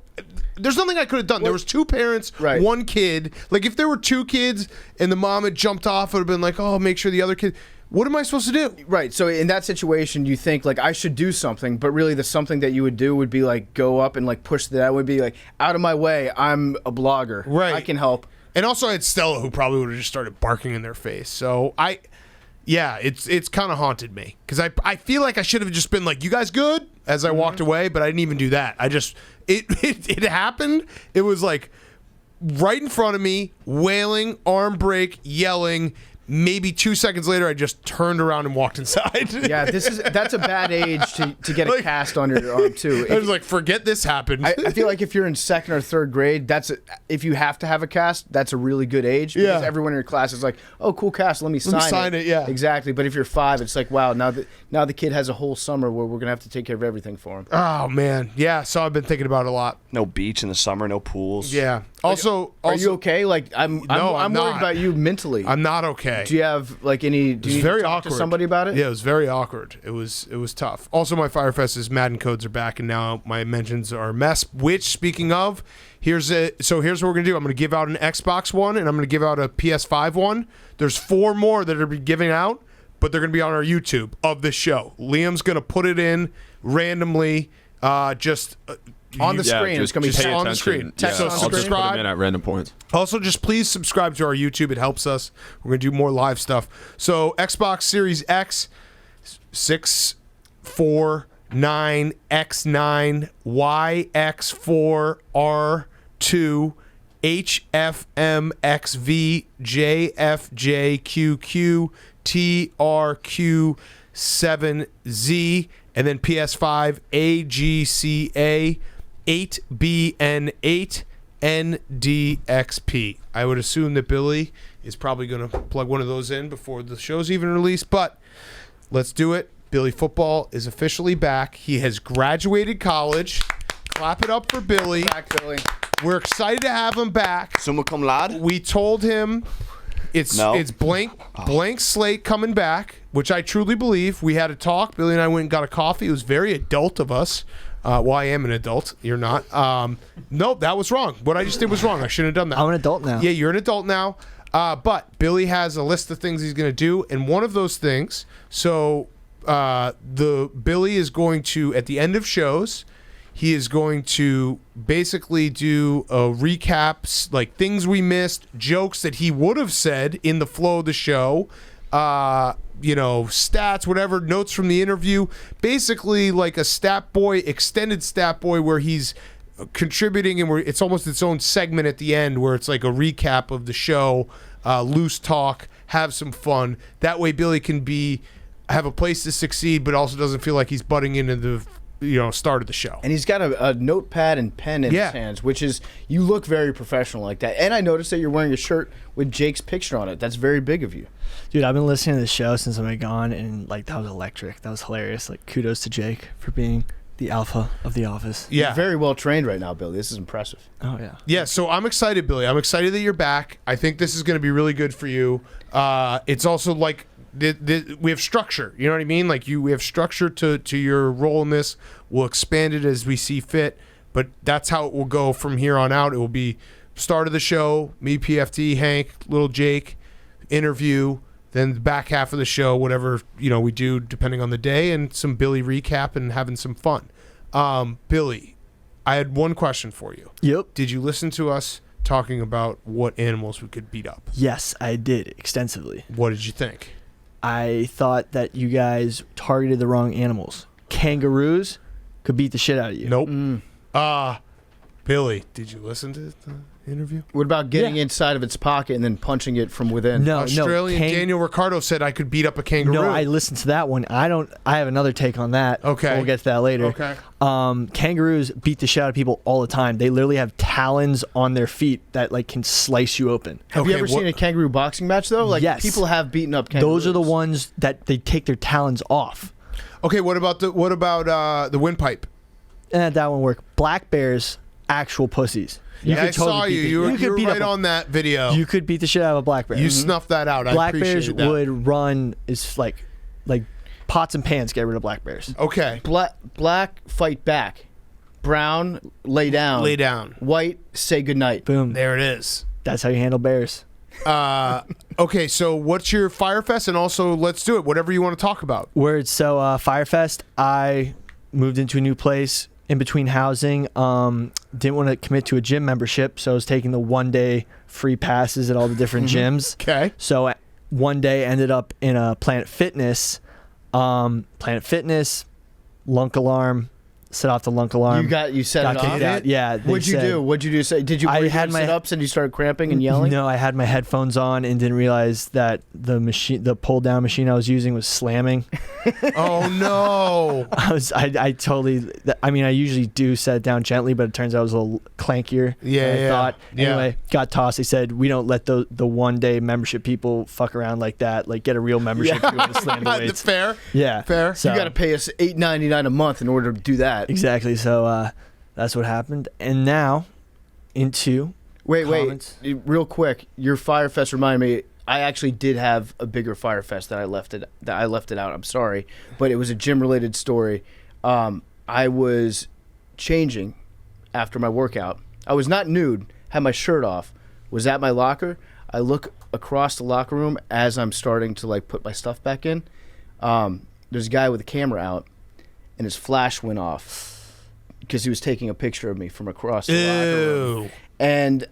There's nothing I could have done. There was 2 parents, Right. 1 kid. Like if there were 2 kids and the mom had jumped off, it would have been like, "Oh, make sure the other kid." What am I supposed to do? Right. So in that situation, you think like I should do something, but really the something that you would do would be like go up and like push that would be like out of my way. I'm a blogger. Right. I can help. And also I had Stella, who probably would have just started barking in their face. So it's kind of haunted me because I feel like I should have just been like, "You guys good?" as I walked away, but I didn't even do that. I just it happened. It was like right in front of me, wailing, arm break, yelling. Maybe 2 seconds later, I just turned around and walked inside. Yeah, that's a bad age to get a cast on your arm too. I was like, forget this happened. I feel like if you're in 2nd or 3rd grade, if you have to have a cast, that's a really good age because Yeah. everyone in your class is like, "Oh, cool cast, let me sign it." Yeah. Exactly. But if you're 5, it's like, wow, now the kid has a whole summer where we're gonna have to take care of everything for him. Oh man, yeah. So I've been thinking about it a lot. no beach in the summer, no pools. Yeah. Also, Are you okay? Like I'm No, I'm I'm worried not. about you mentally. I'm not okay. Do you have like any? Do It was you very talk awkward. to somebody about it? Yeah, it was very awkward. It was tough. Also, my Fyre Fest is Madden codes are back, and now my mentions are a mess. Which, speaking of, here's what we're gonna do. I'm gonna give out an Xbox one, and I'm gonna give out a PS5 one. There's 4 more that are be giving out, but they're gonna be on our YouTube of this show. Liam's gonna put it in randomly, just. On the screen, it's gonna be just text on the screen. Text So on the I'll just screen. put them in at random points. Also, just please subscribe to our YouTube. It helps us. We're going to do more live stuff. So, Xbox Series X, 649, X9, YX4, R2, HFM, XV, JFJ, QQ, TRQ, 7Z, and then PS5, AGCA, 8BN8, NDXP. I would assume that Billy is probably going to plug one of those in before the show's even released, but let's do it. Billy football is officially back. He has graduated college. Clap it up for Billy. Back, Billy. We're excited to have him back. Summa cum laude. We told him It's blank slate coming back, which I truly believe. We had a talk. Billy and I went and got a coffee. It was very adult of us. Well, I am an adult. You're not. No, that was wrong. What I just did was wrong. I shouldn't have done that. I'm an adult now. Yeah, you're an adult now. But Billy has a list of things he's going to do, and one of those things. So Billy is going to, at the end of shows, he is going to basically do a recap, like things we missed, jokes that he would have said in the flow of the show, stats, whatever, notes from the interview. Basically like a stat boy, extended stat boy, where he's contributing, and it's almost its own segment at the end where it's like a recap of the show, loose talk, have some fun. That way Billy can have a place to succeed, but also doesn't feel like he's butting into the start of the show. And he's got a notepad and pen in his hands, which is, you look very professional like that. And I noticed that you're wearing a shirt with Jake's picture on it. That's very big of you. Dude, I've been listening to the show since I've been gone, and like that was electric. That was hilarious. Like, kudos to Jake for being the alpha of the office. Yeah. You're very well trained right now, Billy. This is impressive. Oh, yeah. Yeah, so I'm excited, Billy. I'm excited that you're back. I think this is going to be really good for you. It's also like we have structure. You know what I mean? Like we have structure to your role in this. We'll expand it as we see fit, but that's how it will go from here on out. It will be start of the show, me, PFT, Hank, little Jake, interview, then the back half of the show, whatever we do depending on the day, and some Billy recap and having some fun. Billy, I had one question for you. Yep. Did you listen to us talking about what animals we could beat up? Yes, I did, extensively. What did you think? I thought that you guys targeted the wrong animals. Kangaroos could beat the shit out of you. Nope. Billy, did you listen to the interview? What about getting inside of its pocket and then punching it from within? No, Australian Daniel Ricciardo said I could beat up a kangaroo. No, I listened to that one. I have another take on that. Okay. We'll get to that later. Okay. Kangaroos beat the shit out of people all the time. They literally have talons on their feet that like can slice you open. Have you ever seen a kangaroo boxing match though? Like, yes. People have beaten up kangaroos. Those are the ones that they take their talons off. Okay, what about the windpipe? That one worked. Black bears, actual pussies. I saw you. You were right on that video. You could beat the shit out of a black bear. You snuffed that out. Black I appreciate bears that. would run is like pots and pans. Get rid of black bears. Okay. Black fight back. Brown lay down. Lay down. White say goodnight. Boom. There it is. That's how you handle bears. Okay, so what's your Fyre Fest? And also, let's do it. Whatever you want to talk about. So Fyre Fest, I moved into a new place in between housing. Didn't want to commit to a gym membership, so I was taking the one-day free passes at all the different gyms. Okay. So one day ended up in a Planet Fitness. Planet Fitness, lunk alarm. Set off the lunk alarm. You set got it kicked off? out. Yeah. What'd you do? Did you had my sit-ups and you started cramping and yelling? No, I had my headphones on and didn't realize that the pull down machine I was using was slamming. Oh no! I usually do set it down gently, but it turns out it was a little clankier than I thought. Anyway, got tossed. They said we don't let the one day membership people fuck around like that. Like, get a real membership if you want to slam the weights. Fair. Yeah. Fair. So, you got to pay us $8.99 a month in order to do that. Exactly. So that's what happened. And now into comments. Wait, real quick. Your Fyre Fest reminded me. I actually did have a bigger Fyre Fest that I left it out. I'm sorry, but it was a gym related story. I was changing after my workout. I was not nude. Had my shirt off. Was at my locker. I look across the locker room as I'm starting to put my stuff back in. There's a guy with a camera out, and his flash went off because he was taking a picture of me from across the locker room. And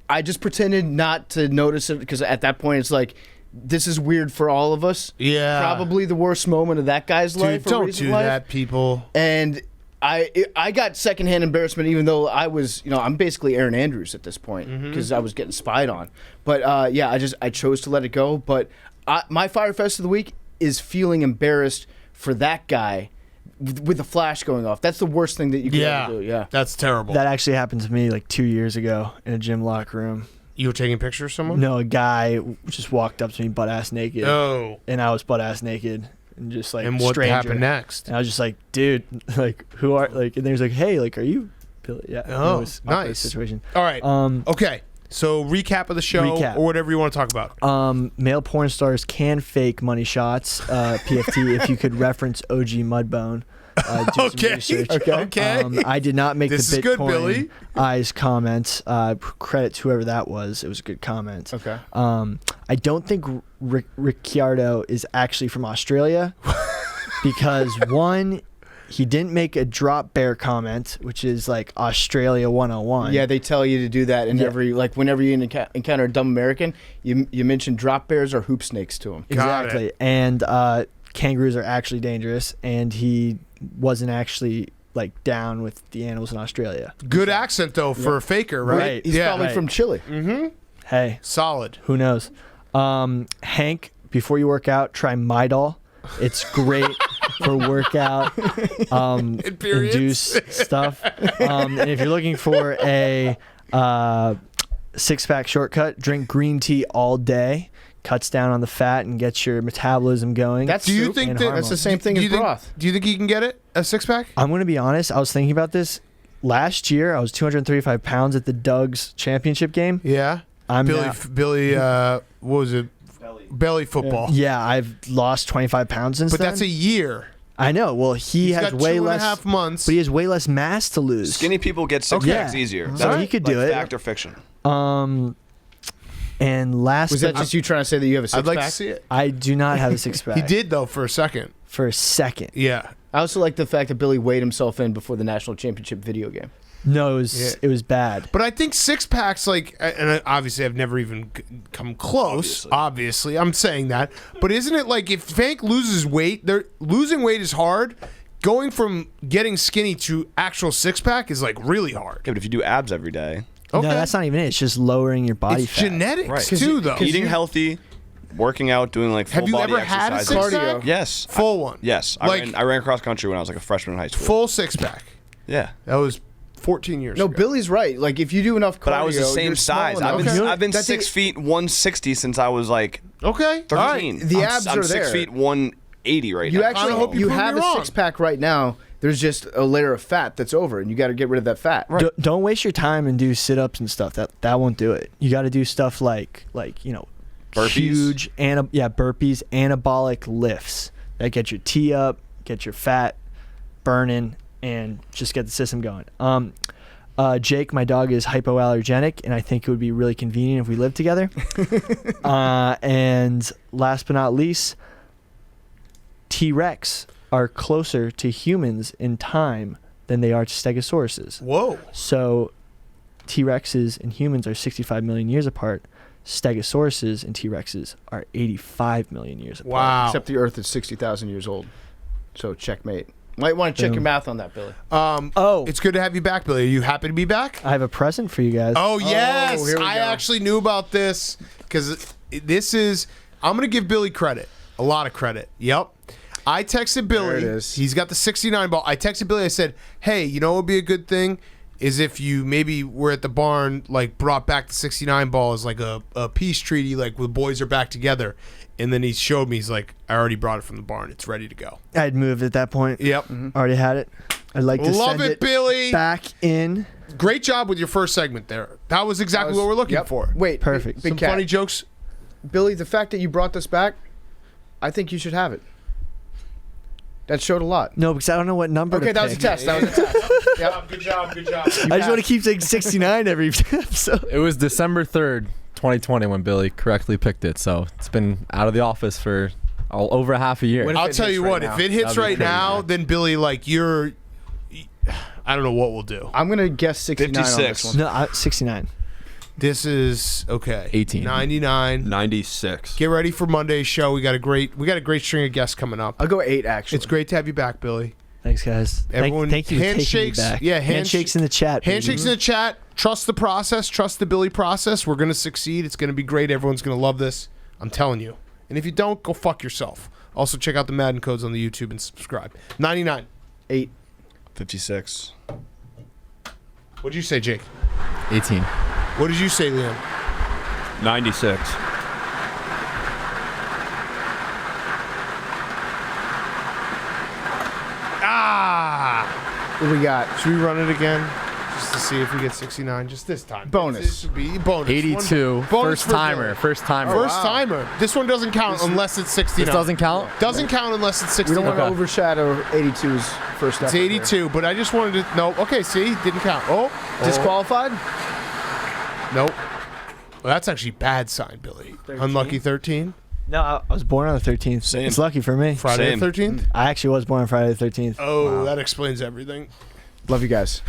I just pretended not to notice it because at that point it's like, this is weird for all of us. Yeah. Probably the worst moment of that guy's life. Don't do that, people. And I got secondhand embarrassment, even though I was, I'm basically Aaron Andrews at this point because I was getting spied on. But I chose to let it go. But my Fyre Fest of the week is feeling embarrassed for that guy with the flash going off. That's the worst thing that you can ever do. Yeah, that's terrible. That actually happened to me 2 years ago in a gym locker room. You were taking pictures of someone? No, a guy just walked up to me butt ass naked. Oh. And I was butt ass naked. And just and what stranger. happened next? And I was just like, dude, who are and then he was like, hey, are you Billy? Yeah. Oh, it was nice situation. All right. Okay. So recap of the show or whatever you want to talk about. Male porn stars can fake money shots. PFT, if you could reference OG Mudbone. Do some research. Okay. I did not make This the is good, Bitcoin Billy. eyes comment. Credit to whoever that was. It was a good comment. Okay. I don't think Ricciardo is actually from Australia because one, he didn't make a drop bear comment, which is like Australia 101. Yeah, they tell you to do that in every, like, whenever you encounter a dumb American, you mention drop bears or hoop snakes to them. Exactly. And kangaroos are actually dangerous, and he wasn't actually like down with the animals in Australia. Good accent though for a faker, right? He's probably from Chile. Mm-hmm. Hey, solid. Who knows? Hank, before you work out, try Midol. It's great for workout induce stuff. And if you're looking for a six-pack shortcut, drink green tea all day. Cuts down on the fat and gets your metabolism going. Do you think that's the same thing as broth? Do you think you can get it, a six-pack? I'm going to be honest. I was thinking about this. Last year, I was 235 pounds at the Doug's championship game. Yeah. Billy, what was it? Belly football. Yeah, I've lost 25 pounds since then. But that's a year. I know. Well, he has way less. 2.5 months. But he has way less mass to lose. Skinny people get six packs easier. So he could do it. Fact or fiction? And last was that just you trying to say that you have a six-pack? I'd like to see it. I do not have a six-pack. He did though for a second. Yeah. I also like the fact that Billy weighed himself in before the national championship video game. No, it was bad. But I think six-packs, like, and obviously I've never even come close. Obviously, I'm saying that. But isn't it like if Fank loses weight, losing weight is hard. Going from getting skinny to actual six-pack is like really hard. Yeah, but if you do abs every day. Okay. No, that's not even it. It's just lowering your body it's fat. Genetics too, though. Eating healthy, working out, doing like full body exercises. Have you ever had a six-pack? Yes. Full one? Yes. I ran cross country when I was like a freshman in high school. Full six-pack? Yeah. That was 14 years ago. Billy's right. Like, if you do enough cardio, but I was the same size. I've been 6 feet 160 since I was like 13. All right. The abs are there. I'm 6 feet 180 right now. You actually you have a six-pack right now. There's just a layer of fat that's over, and you got to get rid of that fat. Right. Don't waste your time and do sit-ups and stuff. That won't do it. You got to do stuff like burpees? Huge burpees, anabolic lifts that get your T up, get your fat burning, and just get the system going. Jake, my dog, is hypoallergenic, and I think it would be really convenient if we lived together. And last but not least, T-Rex are closer to humans in time than they are to stegosauruses. Whoa. So T-Rexes and humans are 65 million years apart. Stegosauruses and T-Rexes are 85 million years apart. Wow. Except the Earth is 60,000 years old. So checkmate. Might want to check your math on that, Billy. It's good to have you back, Billy. Are you happy to be back? I have a present for you guys. Oh, yes. I actually knew about this because this is... I'm going to give Billy credit. A lot of credit. Yep. I texted Billy. There it is. He's got the 69 ball. I texted Billy. I said, hey, you know what would be a good thing? Is if you maybe were at the barn, like brought back the 69 ball as like a peace treaty, like the boys are back together. And then he showed me, he's like, I already brought it from the barn. It's ready to go. I'd moved at that point. Yep. Already had it. I'd like to Love send it, Billy. back in. Great job with your first segment there. That was exactly what we're looking for. Wait, perfect. Big Some cat. funny jokes. Billy, the fact that you brought this back, I think you should have it. That showed a lot. No, because I don't know what number to that was a pick. test. That was a test. Yep. Good job. I just want to keep saying 69 every episode. It was December 3rd, 2020 when Billy correctly picked it. So it's been out of the office for over half a year. I'll tell you what, if it hits right now, then Billy, like you're, I don't know what we'll do. I'm going to guess 69 on this one. No, 69. This is okay. 18. 99. 96. Get ready for Monday's show. We got a great string of guests coming up. I'll go 8 actually. It's great to have you back, Billy. Thanks, guys. Everyone, thank you for taking me handshakes. back. Yeah, handshakes in the chat. Handshakes in the chat. Trust the process. Trust the Billy process. We're gonna succeed. It's gonna be great. Everyone's gonna love this. I'm telling you. And if you don't, go fuck yourself. Also, check out the Madden codes on the YouTube and subscribe. 99. 8. 56. What did you say, Jake? 18. What did you say, Liam? 96. Ah! What we got? Should we run it again? Just to see if we get 69 just this time. Bonus. This would be bonus. 82. Bonus First for timer. Billy. First timer. First timer. This one doesn't count unless it's 69. This doesn't count? Doesn't count unless it's We 69. don't want to overshadow 82's first It's effort 82, but I just wanted to. No. Okay, see? Didn't count. Oh. Disqualified? Nope. Well, that's actually bad sign, Billy. 13? Unlucky 13. No, I was born on the 13th. Same. It's lucky for me. Friday Same. the 13th. I actually was born on Friday the 13th. Oh, that explains everything. Love you guys.